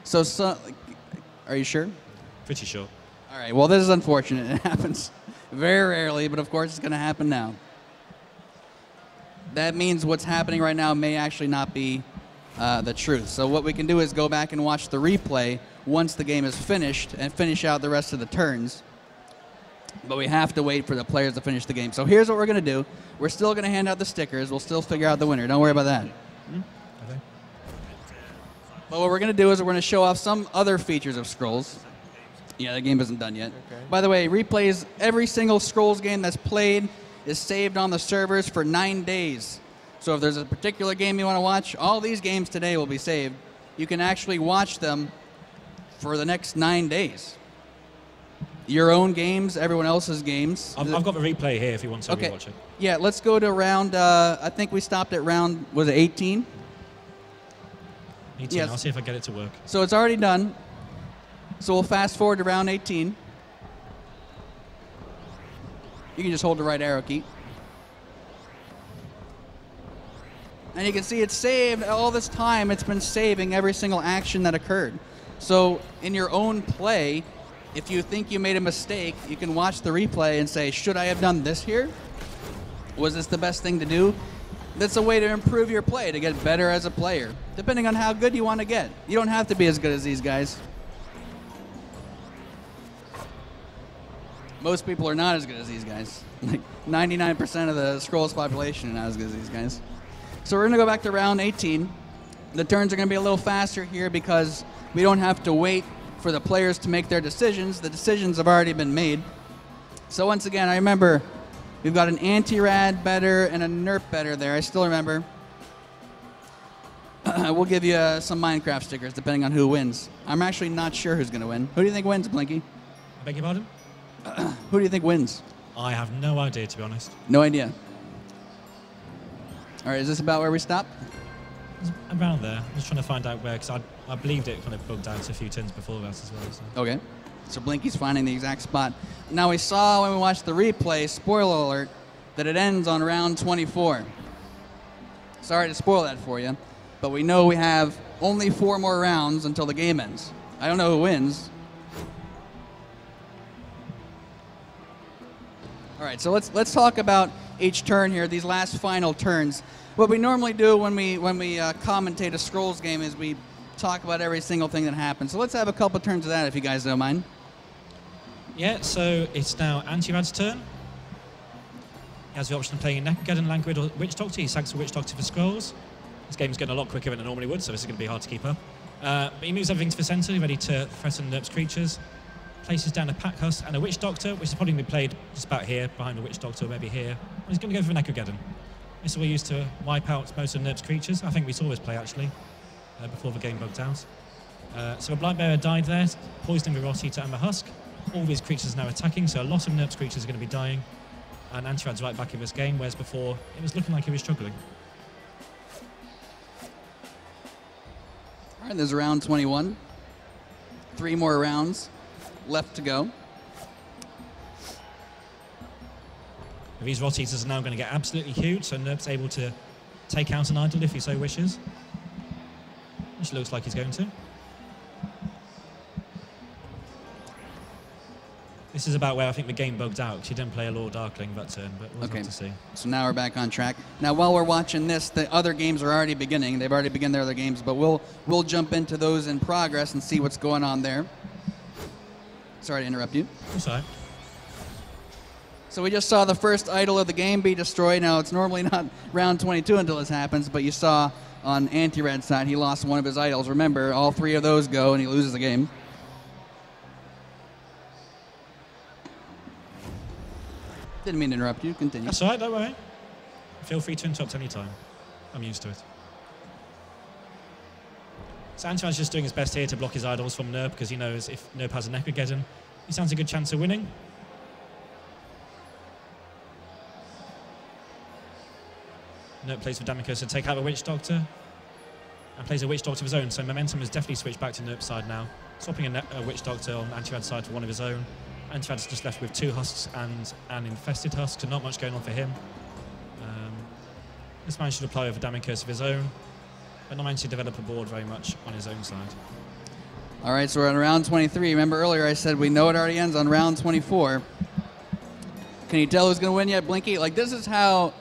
So, are you sure? Pretty sure. All right, well, this is unfortunate. It happens very rarely, but of course it's going to happen now. That means what's happening right now may actually not be the truth. So what we can do is go back and watch the replay once the game is finished and finish out the rest of the turns. But we have to wait for the players to finish the game. So here's what we're going to do. We're still going to hand out the stickers. We'll still figure out the winner. Don't worry about that. Okay. But what we're going to do is we're going to show off some other features of Scrolls. Yeah, the game isn't done yet. Okay. By the way, replays, every single Scrolls game that's played is saved on the servers for 9 days. So if there's a particular game you want to watch, all these games today will be saved. You can actually watch them for the next 9 days. Your own games, everyone else's games. I've got the replay here if you want to Okay. rewatch it. Yeah, let's go to round, I think we stopped at round, was it 18? 18, Yes. I'll see if I get it to work. So it's already done. So we'll fast forward to round 18. You can just hold the right arrow key. And you can see it's saved all this time. It's been saving every single action that occurred. So in your own play, if you think you made a mistake, you can watch the replay and say, should I have done this here? Was this the best thing to do? That's a way to improve your play, to get better as a player, depending on how good you want to get. You don't have to be as good as these guys. Most people are not as good as these guys. Like 99% of the Scrolls population are not as good as these guys. So we're going to go back to round 18. The turns are going to be a little faster here because we don't have to wait for the players to make their decisions. The decisions have already been made. So once again, I remember we've got an Antirad better and a Nrp better there. I still remember. We'll give you some Minecraft stickers depending on who wins. I'm actually not sure who's going to win. Who do you think wins, Blinky? I beg your pardon? Who do you think wins? I have no idea, to be honest. No idea. All right, is this about where we stop? It's around there. I'm just trying to find out where, because I believed it kind of bugged out a few turns before that as well. So. Okay. So Blinky's finding the exact spot. Now we saw when we watched the replay, spoiler alert, that it ends on round 24. Sorry to spoil that for you, but we know we have only 4 more rounds until the game ends. I don't know who wins. All right, so let's talk about each turn here, these last final turns. What we normally do when we commentate a Scrolls game is we talk about every single thing that happens. So let's have a couple turns of that if you guys don't mind. Yeah, so it's now Antirad's turn. He has the option of playing Necrogeddon, Langrid, or Witch Doctor. He sags for Witch Doctor for Scrolls. This game's getting a lot quicker than it normally would, so this is going to be hard to keep up. But he moves everything to the centre, ready to threaten Nrp's creatures. Places down a Pack Husk and a Witch Doctor, which is probably going to be played just about here, behind the Witch Doctor, or maybe here. And he's going to go for a Necrogeddon. This will be used to wipe out most of Nrp's creatures. I think we saw this play, actually, before the game bugged out. So a Blightbearer died there, poisoning the Rotheater and the Husk. All of his creatures are now attacking, so a lot of Nrp's creatures are going to be dying. And Antirad's right back in this game, whereas before it was looking like he was struggling. All right, there's round 21. 3 more rounds left to go. These Rotheaters are now going to get absolutely huge, so Nrp's able to take out an idol if he so wishes. Which looks like he's going to. This is about where I think the game bugged out, because he didn't play a Lord Darkling that turn, but we'll have to see. So now we're back on track. Now, while we're watching this, the other games are already beginning. They've already begun their other games, but we'll jump into those in progress and see what's going on there. Sorry to interrupt you. That's all right. So we just saw the first idol of the game be destroyed. Now, it's normally not round 22 until this happens, but you saw on Antirad's side, he lost one of his idols. Remember, all 3 of those go, and he loses the game. Didn't mean to interrupt you. Continue. That's all right, don't worry. Feel free to interrupt any time. I'm used to it. So Antirad's just doing his best here to block his idols from Nrp, because he knows if Nrp has a Necrogeddon, he stands a good chance of winning. Nrp plays for Damocus to take out a Witch Doctor, and plays a Witch Doctor of his own, so momentum has definitely switched back to Nrp's side now, swapping a Witch Doctor on Antirad's side for one of his own. Antirad's just left with 2 Husks and an Infested Husk, so not much going on for him. This managed to deploy over Damocus of his own, but not managed to develop a board very much on his own side. All right, so we're on round 23. Remember earlier I said we know it already ends on round 24. Can you tell who's going to win yet, Blinky? Like, this is how,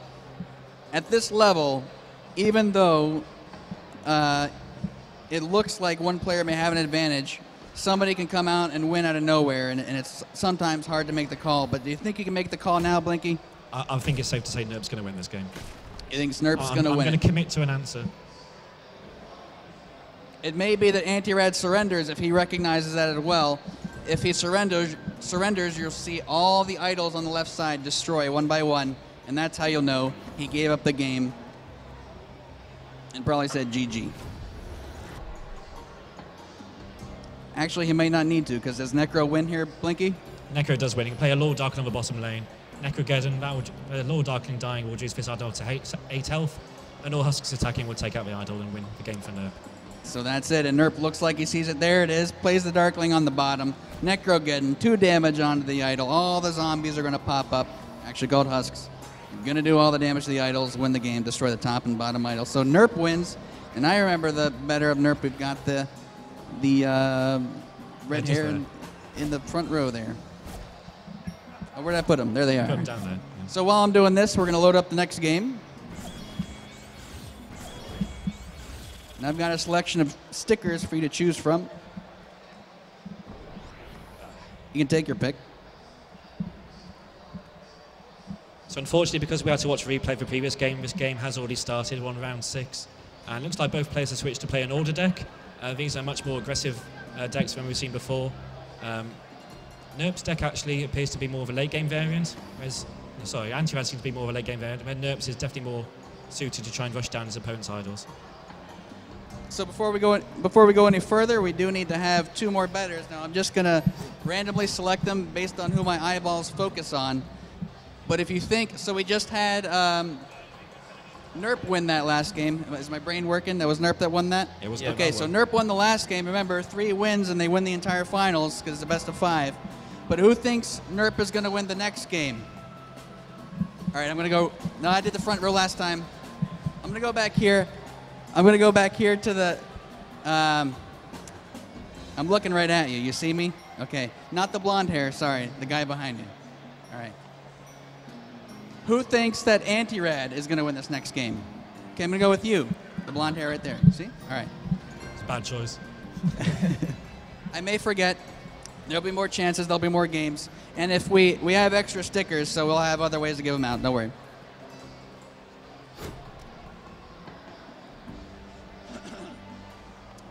at this level, even though it looks like one player may have an advantage, somebody can come out and win out of nowhere, and it's sometimes hard to make the call. But do you think you can make the call now, Blinky? I think it's safe to say Nrp's going to win this game. You think Nrp's going to win? I'm going to commit to an answer. It may be that Antirad surrenders if he recognizes that as well. If he surrenders, you'll see all the idols on the left side destroy one by one, and that's how you'll know he gave up the game and probably said GG. Actually, he may not need to, because does Necro win here, Blinky? Necro does win. He can play a Lord Darkling on the bottom lane. Necrogeddon, Lord Darkling dying will reduce this idol to 8 health, and all Husks attacking will take out the idol and win the game for Nrp. So that's it, and Nrp looks like he sees it. There it is. Plays the Darkling on the bottom. Necrogeddon, 2 damage onto the idol. All the zombies are going to pop up. Actually called Husks. Going to do all the damage to the idols, win the game, destroy the top and bottom idols. So Nrp wins, and I remember the better of Nrp. We've got the red hair in the front row there. Oh, where did I put them? There they are. Put them down there. Yeah. So while I'm doing this, we're going to load up the next game. And I've got a selection of stickers for you to choose from. You can take your pick. So unfortunately, because we had to watch a replay of the previous game, this game has already started, we're on round 6. And it looks like both players have switched to play an order deck. These are much more aggressive decks than we've seen before. Nrp1's deck actually appears to be more of a late game variant, whereas, sorry, Antirad seems to be more of a late game variant, but Nrp1's is definitely more suited to try and rush down his opponent's idols. So before we go any further, we do need to have 2 more bettors. Now I'm just gonna randomly select them based on who my eyeballs focus on. But if you think, so we just had Nrp win that last game. Is my brain working? That was Nrp that won that? It was okay, so Nrp won the last game. Remember, 3 wins and they win the entire finals because it's the best of 5. But who thinks Nrp is gonna win the next game? All right, I'm gonna go, no, I did the front row last time. I'm gonna go back here. I'm gonna go back here to the, I'm looking right at you. You see me? Okay, not the blonde hair, sorry, the guy behind you. All right. Who thinks that Antirad is gonna win this next game? Okay, I'm gonna go with you. The blonde hair right there, see? All right. It's a bad choice. I may forget. There'll be more chances, there'll be more games. And if we have extra stickers, so we'll have other ways to give them out, don't worry.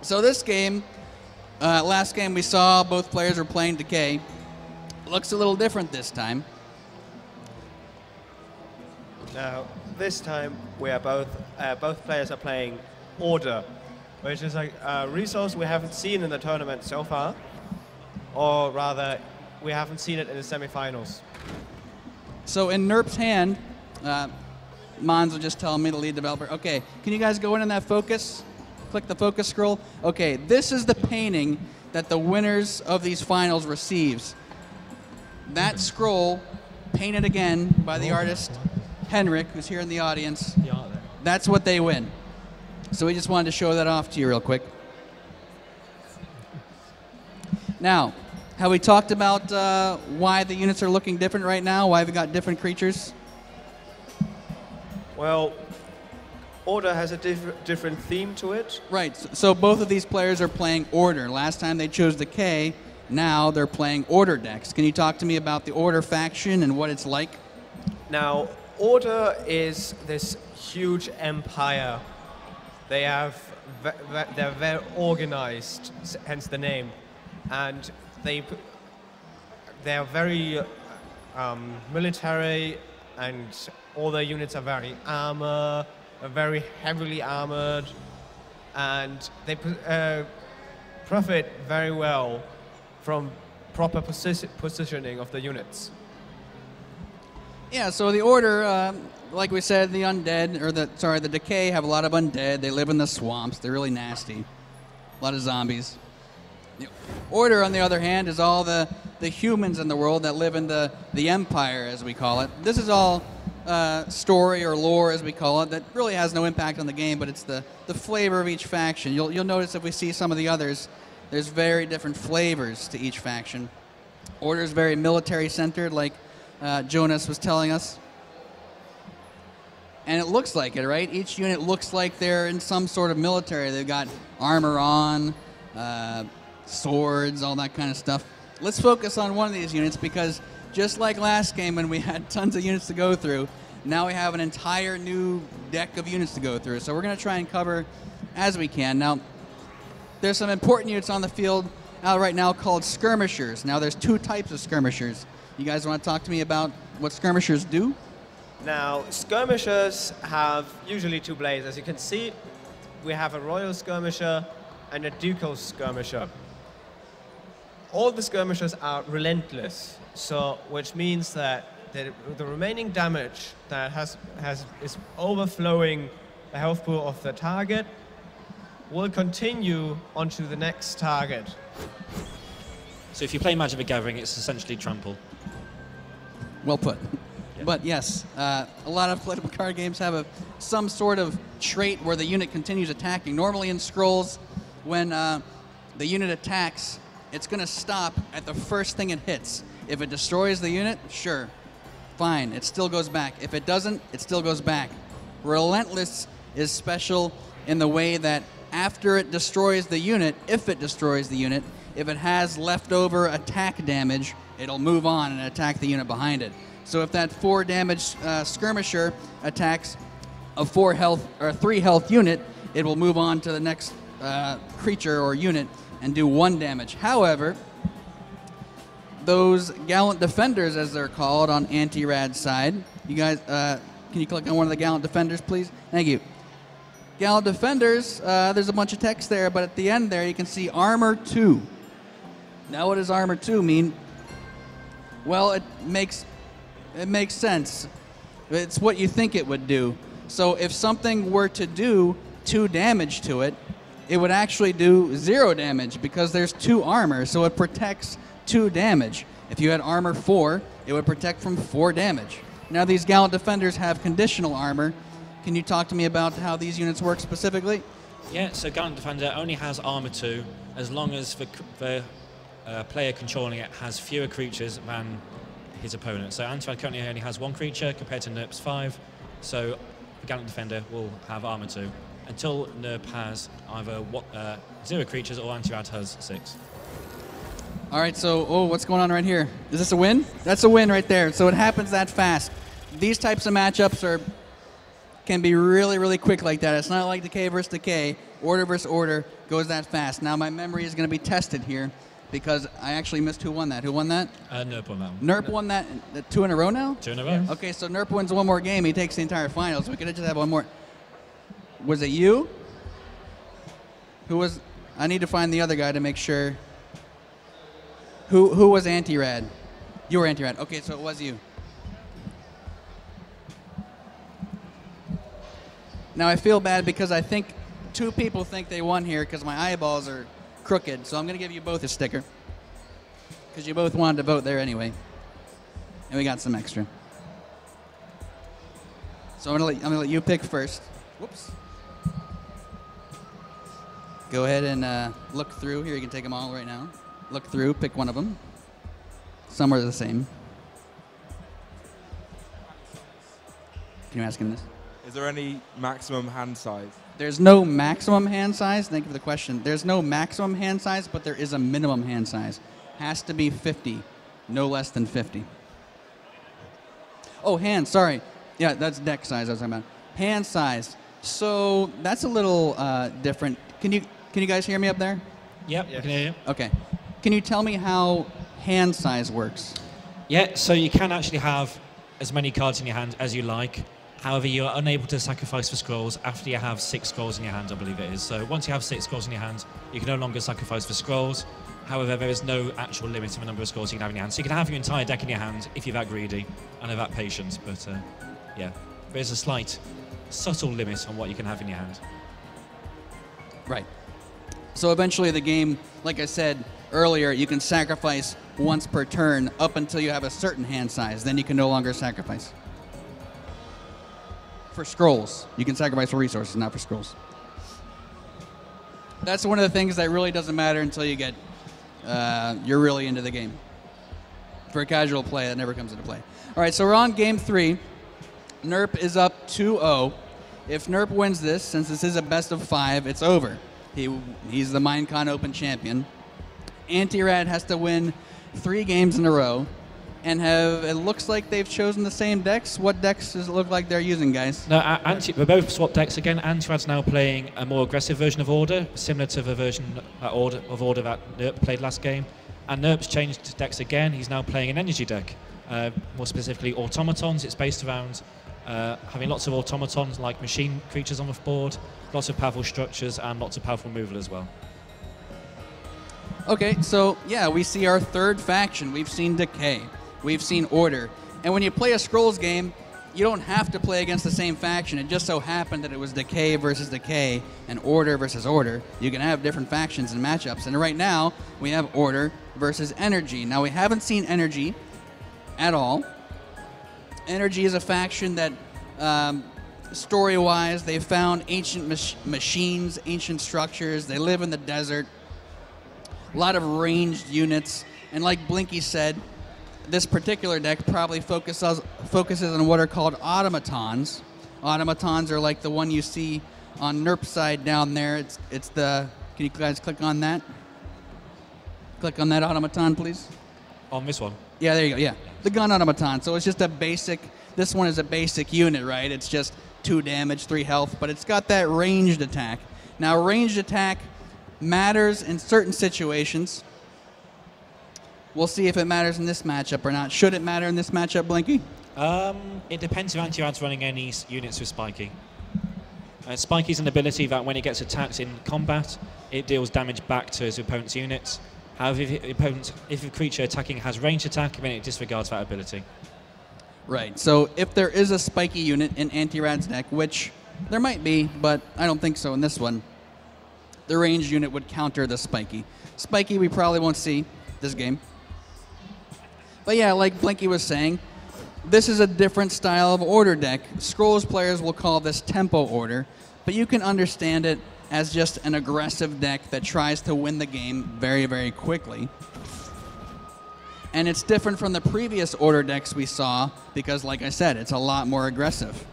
So this game, last game we saw, both players were playing Decay. Looks a little different this time. Now, this time we are both players are playing Order, which is a resource we haven't seen in the tournament so far, or rather, we haven't seen it in the semifinals. So in Nrp1's hand, Mons was just telling me, the lead developer, okay, can you guys go in on that focus? Click the focus scroll. Okay, this is the painting that the winners of these finals receives. That scroll, painted again by the artist Henrik, who's here in the audience, that's what they win. So we just wanted to show that off to you real quick. Now, have we talked about why the units are looking different right now? Why we got different creatures? Well, Order has a different theme to it. Right, so both of these players are playing Order. Last time they chose Decay, now they're playing Order decks. Can you talk to me about the Order faction and what it's like? Now, Order is this huge empire. They're very organized, hence the name, and they're very military, and all their units are very very heavily armored, and they profit very well from proper positioning of the units. Yeah, so the Order, like we said, the undead, or the Decay have a lot of undead. They live in the swamps. They're really nasty. A lot of zombies. The Order, on the other hand, is all the humans in the world that live in the Empire, as we call it. This is all story or lore, as we call it, that really has no impact on the game, but it's the flavor of each faction. You'll notice if we see some of the others, there's very different flavors to each faction. Order is very military-centered, like Jonas was telling us. And it looks like it, right? Each unit looks like they're in some sort of military. They've got armor on, swords, all that kind of stuff. Let's focus on one of these units, because just like last game when we had tons of units to go through, now we have an entire new deck of units to go through. So we're going to try and cover as we can. Now, there's some important units on the field out right now called skirmishers. Now, there's 2 types of skirmishers. You guys want to talk to me about what skirmishers do? Now, skirmishers have usually 2 blades. As you can see, we have a royal skirmisher and a ducal skirmisher. All the skirmishers are relentless, so which means that the remaining damage that is overflowing the health pool of the target will continue onto the next target. So if you play Magic the Gathering, it's essentially trample. Well put. Yeah. But yes, a lot of political card games have some sort of trait where the unit continues attacking. Normally in Scrolls, when the unit attacks, it's going to stop at the first thing it hits. If it destroys the unit, sure, fine, it still goes back. If it doesn't, it still goes back. Relentless is special in the way that after it destroys the unit, if it destroys the unit, if it has leftover attack damage, it'll move on and attack the unit behind it. So if that 4 damage skirmisher attacks a 4 health or a 3 health unit, it will move on to the next creature or unit and do 1 damage. However, those gallant defenders, as they're called on Antirad's side, you guys, can you click on one of the gallant defenders, please? Thank you. Gallant defenders, there's a bunch of text there, but at the end there you can see armor 2. Now what does armor 2 mean? Well, it makes sense. It's what you think it would do. So if something were to do 2 damage to it, it would actually do 0 damage because there's 2 armor, so it protects 2 damage. If you had armor 4, it would protect from 4 damage. Now these gallant defenders have conditional armor. Can you talk to me about how these units work specifically? Yeah, so Gallant Defender only has armor 2 as long as the player controlling it has fewer creatures than his opponent. So Antirad currently only has 1 creature compared to Nrp's 5, so the Gallant Defender will have armor 2 until Nrp has either 0 creatures or Antirad has 6. All right, so, what's going on right here? Is this a win? That's a win right there. So it happens that fast. These types of matchups can be really, really quick like that. It's not like Decay versus Decay. Order versus Order goes that fast. Now my memory is going to be tested here because I actually missed who won that. Who won that? Nrp won that one. Nrp won that 2 in a row now? 2 in a row. Okay, so Nrp wins 1 more game. He takes the entire finals. We could just have 1 more. Was it you? Who was? I need to find the other guy to make sure. Who was Antirad? You were Antirad. Okay, so it was you. Now I feel bad because I think 2 people think they won here because my eyeballs are crooked. So I'm going to give you both a sticker because you both wanted to vote there anyway, and we got some extra. So I'm gonna let you pick first. Whoops. Go ahead and look through here. You can take them all right now. Look through, pick one of them. Some are the same. Can you ask him this? Is there any maximum hand size? There's no maximum hand size. Thank you for the question. There's no maximum hand size, but there is a minimum hand size. Has to be 50, no less than 50. Oh, hand, sorry. Yeah, that's deck size I was talking about. Hand size. So that's a little different. Can you guys hear me up there? Yep, I can hear you. Okay. Can you tell me how hand size works? Yeah, so you can actually have as many cards in your hand as you like. However, you are unable to sacrifice for scrolls after you have 6 scrolls in your hand, I believe it is. So once you have 6 scrolls in your hand, you can no longer sacrifice for scrolls. However, there is no actual limit to the number of scrolls you can have in your hand. So you can have your entire deck in your hand if you're that greedy and are that patient. But yeah, there is a slight, subtle limit on what you can have in your hand. Right. So eventually the game, like I said earlier, you can sacrifice once per turn up until you have a certain hand size. Then you can no longer sacrifice. For scrolls. You can sacrifice for resources, not for scrolls. That's one of the things that really doesn't matter until you get, you're really into the game. For a casual play, that never comes into play. All right, so we're on game 3. Nrp is up 2-0. If Nrp wins this, since this is a best of 5, it's over. He's the Minecon Open champion. Antirad has to win 3 games in a row, and it looks like they've chosen the same decks. What decks does it look like they're using, guys? No, we're both swapped decks again. Antirad's now playing a more aggressive version of Order, similar to the version of Order that Nrp played last game. And Nrp's changed decks again. He's now playing an energy deck, more specifically automatons. It's based around having lots of automatons like machine creatures on the board, lots of powerful structures, and lots of powerful removal as well. Okay, so yeah, we see our 3rd faction. We've seen Decay. We've seen Order. And when you play a Scrolls game, you don't have to play against the same faction. It just so happened that it was Decay versus Decay and Order versus Order. You can have different factions and matchups. And right now, we have Order versus Energy. Now, we haven't seen Energy at all. Energy is a faction that, story-wise, they found ancient machines, ancient structures. They live in the desert. A lot of ranged units. And like Blinky said, this particular deck probably focuses on what are called automatons. Automatons are like the one you see on Nrp's side down there. It's the. Can you guys click on that? Click on that automaton, please. On this one? Yeah, there you go. Yeah. the gun automaton. So it's just a basic, this one is a basic unit, right? It's just 2 damage, 3 health, but it's got that ranged attack. Now, ranged attack matters in certain situations. We'll see if it matters in this matchup or not. Should it matter in this matchup, Blinky? It depends if Antirad's running any units with Spiky. Spiky's an ability that when it gets attacked in combat, it deals damage back to his opponent's units. However, if a creature attacking has ranged attack, then it disregards that ability. Right, so if there is a Spiky unit in Antirad's deck, which there might be, but I don't think so in this one, the ranged unit would counter the Spiky. Spiky we probably won't see this game. But yeah, like Blinky was saying, this is a different style of order deck. Scrolls players will call this tempo order, but you can understand it as just an aggressive deck that tries to win the game very, very quickly. And it's different from the previous order decks we saw because, like I said, it's a lot more aggressive.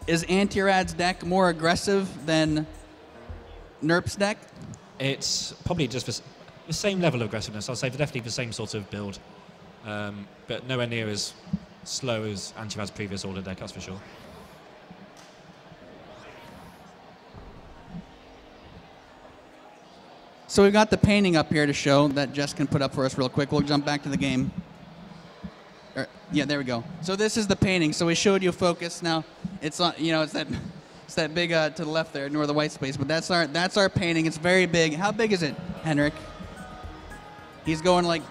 Is Antirad's deck more aggressive than Nrp's deck? It's probably just the same level of aggressiveness. I'll say definitely the same sort of build, but nowhere near as slow as Antirad's previous order deck, that's for sure. So we've got the painting up here to show that Jess can put up for us real quick. We'll jump back to the game. Yeah, there we go. So this is the painting. So we showed you focus. Now it's on, you know, it's that big to the left there, near the white space. But that's our painting. It's very big. How big is it, Henrik? He's going like,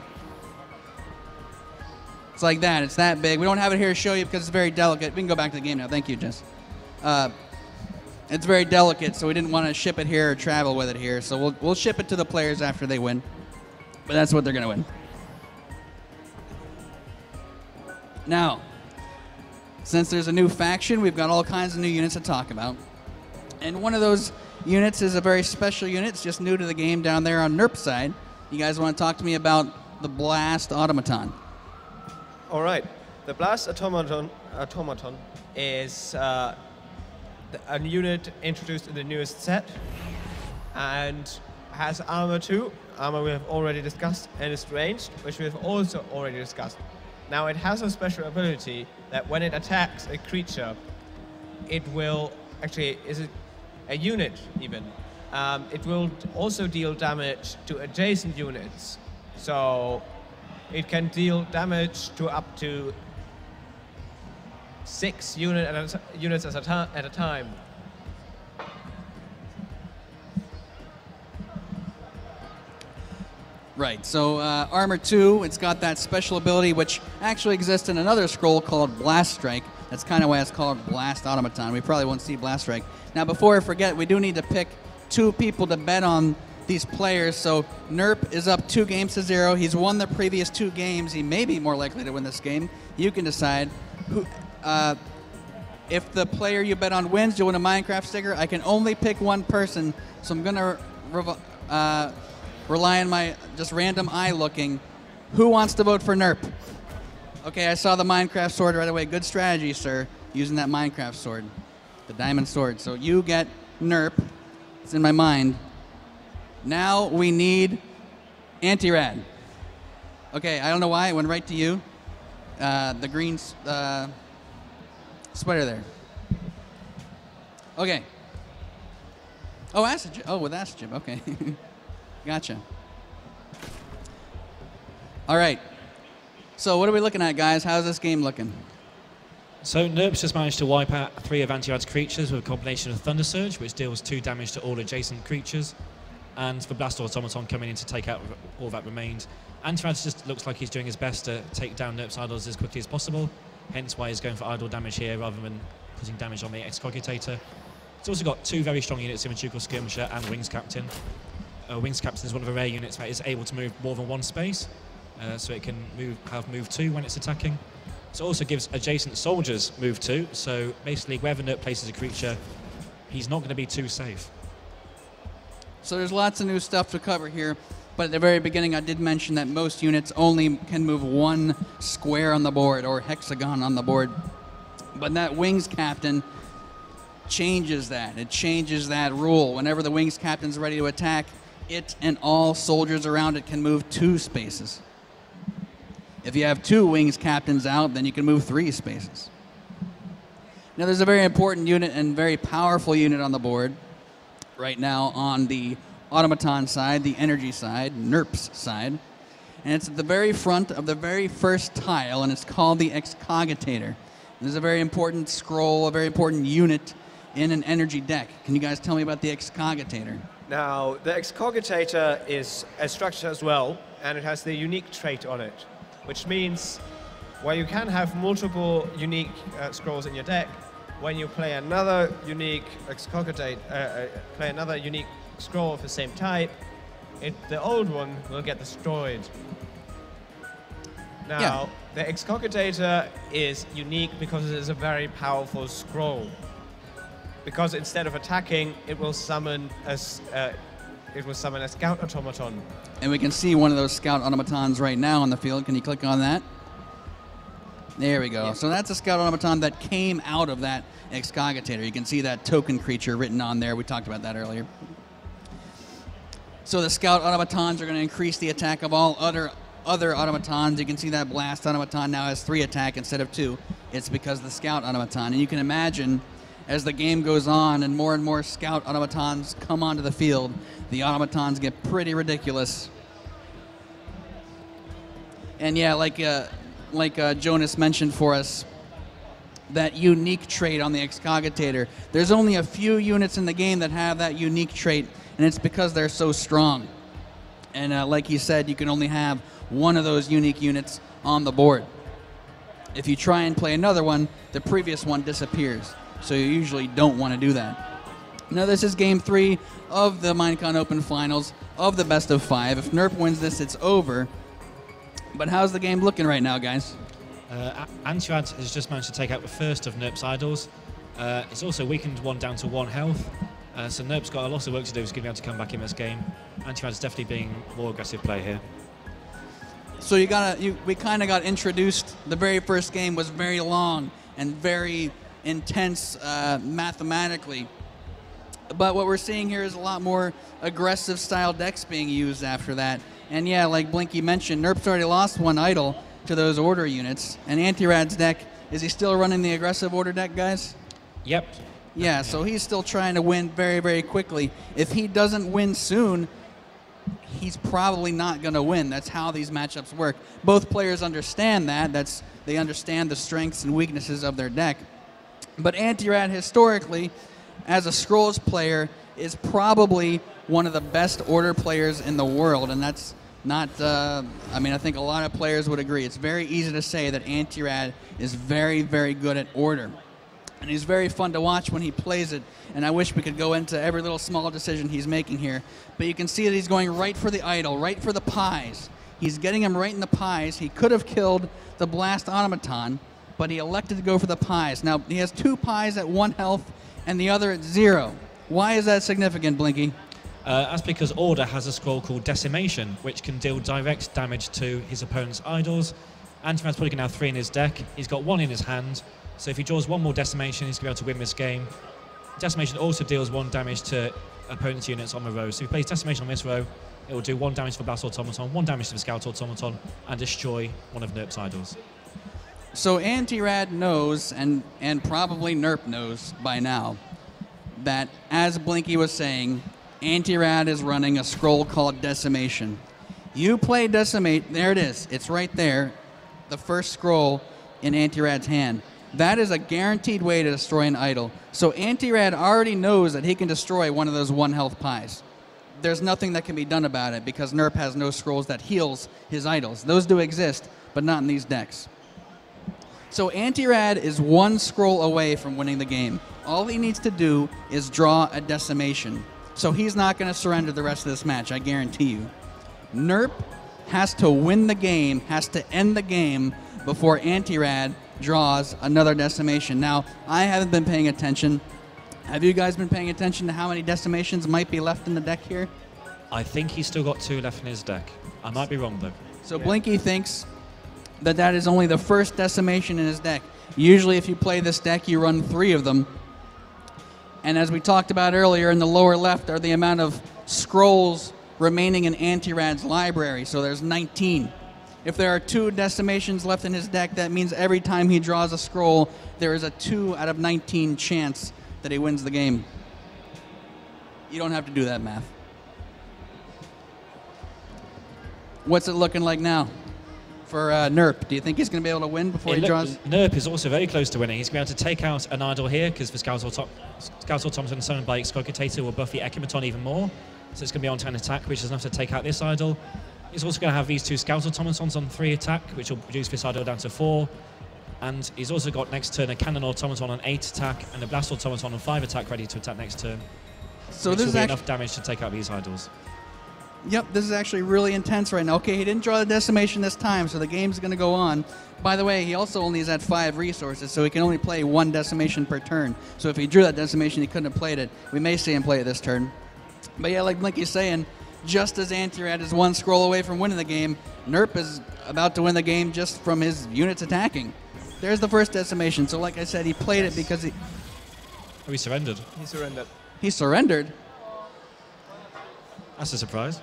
it's like that. It's that big. We don't have it here to show you because it's very delicate. We can go back to the game now. Thank you, Jess. It's very delicate, so we didn't want to ship it here or travel with it here. So we'll ship it to the players after they win. But that's what they're going to win. Now, since there's a new faction, we've got all kinds of new units to talk about. And one of those units is a very special unit. It's just new to the game down there on Nrp's side. You guys want to talk to me about the Blast Automaton? All right. The Blast Automaton is a unit introduced in the newest set and has armor 2. Armor we have already discussed, and it's ranged, which we have also already discussed. Now it has a special ability that when it attacks a creature, it will actually, is it a unit even? It will also deal damage to adjacent units. So it can deal damage to up to 6 units at a time. Right, so Armor 2, it's got that special ability which actually exists in another scroll called Blast Strike. That's kind of why it's called Blast Automaton. We probably won't see Blast Strike. Now before I forget, we do need to pick 2 people to bet on these players. So Nrp is up 2-0. He's won the previous 2 games. He may be more likely to win this game. You can decide. Who, if the player you bet on wins, you'll win a Minecraft sticker. I can only pick one person, so I'm going to rely on my just random eye looking. Who wants to vote for Nrp? Okay, I saw the Minecraft sword right away. Good strategy, sir, using that Minecraft sword, the diamond sword. So you get Nrp. It's in my mind. Now we need Antirad. Okay, I don't know why, it went right to you. The green sweater there. Okay. Oh, Acid. Oh, with Acid. Okay. Gotcha. All right. So what are we looking at, guys? How's this game looking? So Nrp's just managed to wipe out 3 of Antirad's creatures with a combination of Thunder Surge, which deals 2 damage to all adjacent creatures, and the Blast Automaton coming in to take out all that remained. Antirad just looks like he's doing his best to take down Nrp's idols as quickly as possible, hence why he's going for idol damage here rather than putting damage on the Excogitator. He's also got 2 very strong units in Machugal Skirmisher and Wings Captain. Wings Captain is one of the rare units that is able to move more than one space, so it can have move 2 when it's attacking. It also gives adjacent soldiers move 2, so basically wherever Nrp places a creature, he's not going to be too safe. So there's lots of new stuff to cover here, but at the very beginning I did mention that most units only can move 1 square on the board or hexagon on the board. But that Wings Captain changes that. It changes that rule. Whenever the Wings Captain's ready to attack, it and all soldiers around it can move 2 spaces. If you have 2 wings captains out, then you can move 3 spaces. Now there's a very important unit and very powerful unit on the board right now on the automaton side, the energy side, Nrp's side. And it's at the very front of the very first tile, and it's called the excogitator. There's a very important scroll, a very important unit in an energy deck. Can you guys tell me about the excogitator? Now, the excogitator is a structure as well, and it has the unique trait on it, which means while you can have multiple unique scrolls in your deck, when you play another unique scroll of the same type, the old one will get destroyed. Now, the excogitator is unique because it is a very powerful scroll. Because instead of attacking, it will summon a scout automaton. And we can see one of those scout automatons right now on the field. Can you click on that? There we go. Yeah. So that's a scout automaton that came out of that excogitator. You can see that token creature written on there. We talked about that earlier. So the scout automatons are going to increase the attack of all other automatons. You can see that blast automaton now has 3 attack instead of 2. It's because of the scout automaton. And you can imagine as the game goes on and more scout automatons come onto the field, the automatons get pretty ridiculous. And yeah, like Jonas mentioned for us, that unique trait on the excogitator. There's only a few units in the game that have that unique trait, and it's because they're so strong. And like he said, you can only have one of those unique units on the board. If you try and play another one, the previous one disappears. So you usually don't want to do that. Now this is Game 3 of the Minecon Open Finals of the best of 5. If Nrp wins this, it's over. But how's the game looking right now, guys? Antirad has just managed to take out the first of Nrp's idols. It's also weakened one down to 1 health. So Nrp's got a lot of work to do. He's going to be able to come back in this game. Antirad's definitely being a more aggressive player here. So we kind of got introduced. The very first game was very long and very intense mathematically. But what we're seeing here is a lot more aggressive style decks being used after that. And yeah, like Blinky mentioned, Nrp's already lost 1 idol to those order units. And Antirad's deck, is he still running the aggressive order deck, guys? Yep. Yeah, so he's still trying to win very, very quickly. If he doesn't win soon, he's probably not going to win. That's how these matchups work. Both players understand that. They understand the strengths and weaknesses of their deck. But Antirad, historically, as a Scrolls player, is probably one of the best order players in the world, and that's not, I mean, I think a lot of players would agree. It's very easy to say that Antirad is very, very good at order. And he's very fun to watch when he plays it, and I wish we could go into every little small decision he's making here. But you can see that he's going right for the idol, right for the pies. He's getting him right in the pies. He could have killed the blast automaton, but he elected to go for the pies. Now, he has 2 pies at 1 health and the other at 0. Why is that significant, Blinky? That's because Order has a scroll called Decimation, which can deal direct damage to his opponent's idols. Antirad's probably going to have 3 in his deck. He's got 1 in his hand, so if he draws 1 more Decimation, he's going to be able to win this game. Decimation also deals 1 damage to opponent's units on the row. So if he plays Decimation on this row, it will do 1 damage to the Blast Automaton, 1 damage to the Scout Automaton, and destroy one of Nrp's idols. So Antirad knows, and probably Nrp knows by now, that as Blinky was saying, Antirad is running a scroll called Decimation. You play Decimate, there it is, it's right there, the first scroll in Antirad's hand. That is a guaranteed way to destroy an idol. So Antirad already knows that he can destroy one of those 1 health pies. There's nothing that can be done about it because Nrp has no scrolls that heals his idols. Those do exist, but not in these decks. So Antirad is 1 scroll away from winning the game. All he needs to do is draw a Decimation. So he's not going to surrender the rest of this match, I guarantee you. Nrp has to win the game, has to end the game before Antirad draws another Decimation. Now, I haven't been paying attention. Have you guys been paying attention to how many Decimations might be left in the deck here? I think he's still got 2 left in his deck. I might be wrong, though. So Blinky thinks that is only the first Decimation in his deck. Usually if you play this deck, you run 3 of them. And as we talked about earlier, in the lower left are the amount of scrolls remaining in Antirad's library. So there's 19. If there are 2 decimations left in his deck, that means every time he draws a scroll, there is a 2 out of 19 chance that he wins the game. You don't have to do that math. What's it looking like now for Nrp? Do you think he's going to be able to win before he draws? Nrp is also very close to winning. He's going to be able to take out an idol here, because the Scout Automaton summoned by Excogitator will buff the Ekimaton even more. So it's going to be on 10 attack, which is enough to take out this idol. He's also going to have these 2 Scout Automatons on 3 attack, which will reduce this idol down to 4. And he's also got next turn a Cannon Automaton on 8 attack and a Blast Automaton on 5 attack ready to attack next turn. So which this will is be enough damage to take out these idols. Yep, this is actually really intense right now. Okay, he didn't draw the decimation this time, so the game's going to go on. By the way, he also only is at 5 resources, so he can only play 1 decimation per turn. So if he drew that decimation, he couldn't have played it. We may see him play it this turn. But yeah, like Blinky's saying, just as Antirad is 1 scroll away from winning the game, Nrp is about to win the game just from his units attacking. There's the first decimation. So like I said, he played it because he... Oh, he surrendered. He surrendered. He surrendered? That's a surprise.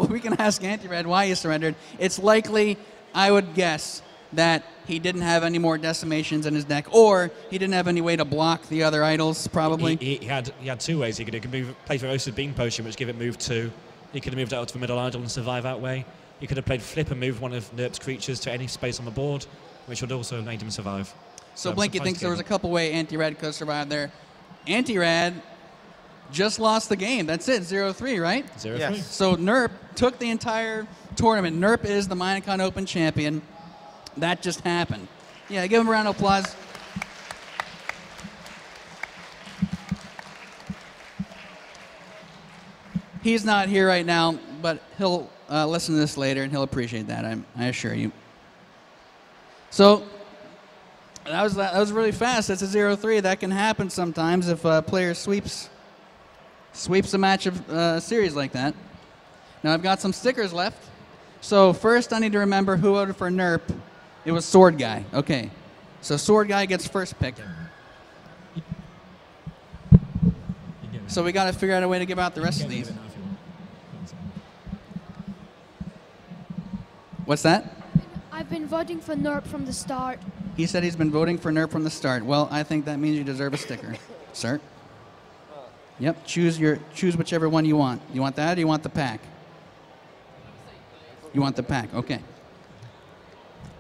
We can ask Antirad why he surrendered. It's likely, I would guess, that he didn't have any more decimations in his deck, or he didn't have any way to block the other idols, probably. He had 2 ways. He could play for Roasted Bean Potion, which give it move 2. He could have moved out to the middle idol and survive that way. He could have played Flip and move one of Nrp's creatures to any space on the board, which would also have made him survive. So Blinky thinks there was a couple ways Antirad could have survived there. Antirad just lost the game. That's it, 0-3, right? 0-3. Yes. So Nrp took the entire tournament. Nrp is the Minecon Open champion. That just happened. Yeah, give him a round of applause. He's not here right now, but he'll listen to this later, and he'll appreciate that, I assure you. So that was really fast. That's a 0-3. That can happen sometimes if a player sweeps a match of a series like that. Now I've got some stickers left. So first I need to remember who voted for Nrp. It was Sword Guy. Okay. So Sword Guy gets first pick. So we got to figure out a way to give out the rest of these. What's that? I've been voting for Nrp from the start. He said he's been voting for Nrp from the start. Well, I think that means you deserve a sticker, sir. Yep, choose whichever one you want. You want that or you want the pack? You want the pack, okay.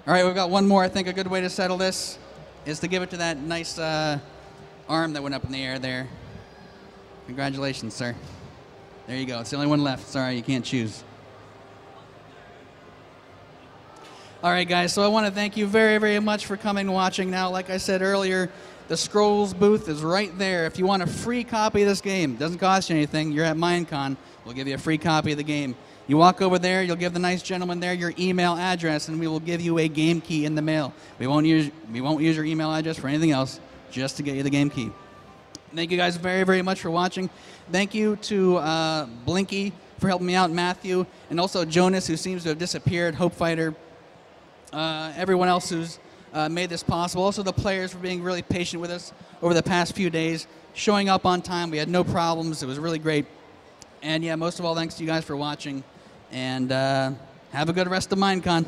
All right, we've got one more. I think a good way to settle this is to give it to that nice arm that went up in the air there. Congratulations, sir. There you go. It's the only one left. Sorry, you can't choose. All right, guys, so I want to thank you very, very much for coming and watching. Now, like I said earlier, the Scrolls booth is right there. If you want a free copy of this game, it doesn't cost you anything. You're at Minecon. We'll give you a free copy of the game. You walk over there, you'll give the nice gentleman there your email address, and we will give you a game key in the mail. We won't use your email address for anything else, just to get you the game key. Thank you guys very, very much for watching. Thank you to Blinky for helping me out, Matthew, and also Jonas, who seems to have disappeared, hopefighter, everyone else who's made this possible. Also the players for being really patient with us over the past few days, showing up on time. We had no problems. It was really great. And yeah, most of all, thanks to you guys for watching. And have a good rest of Minecon.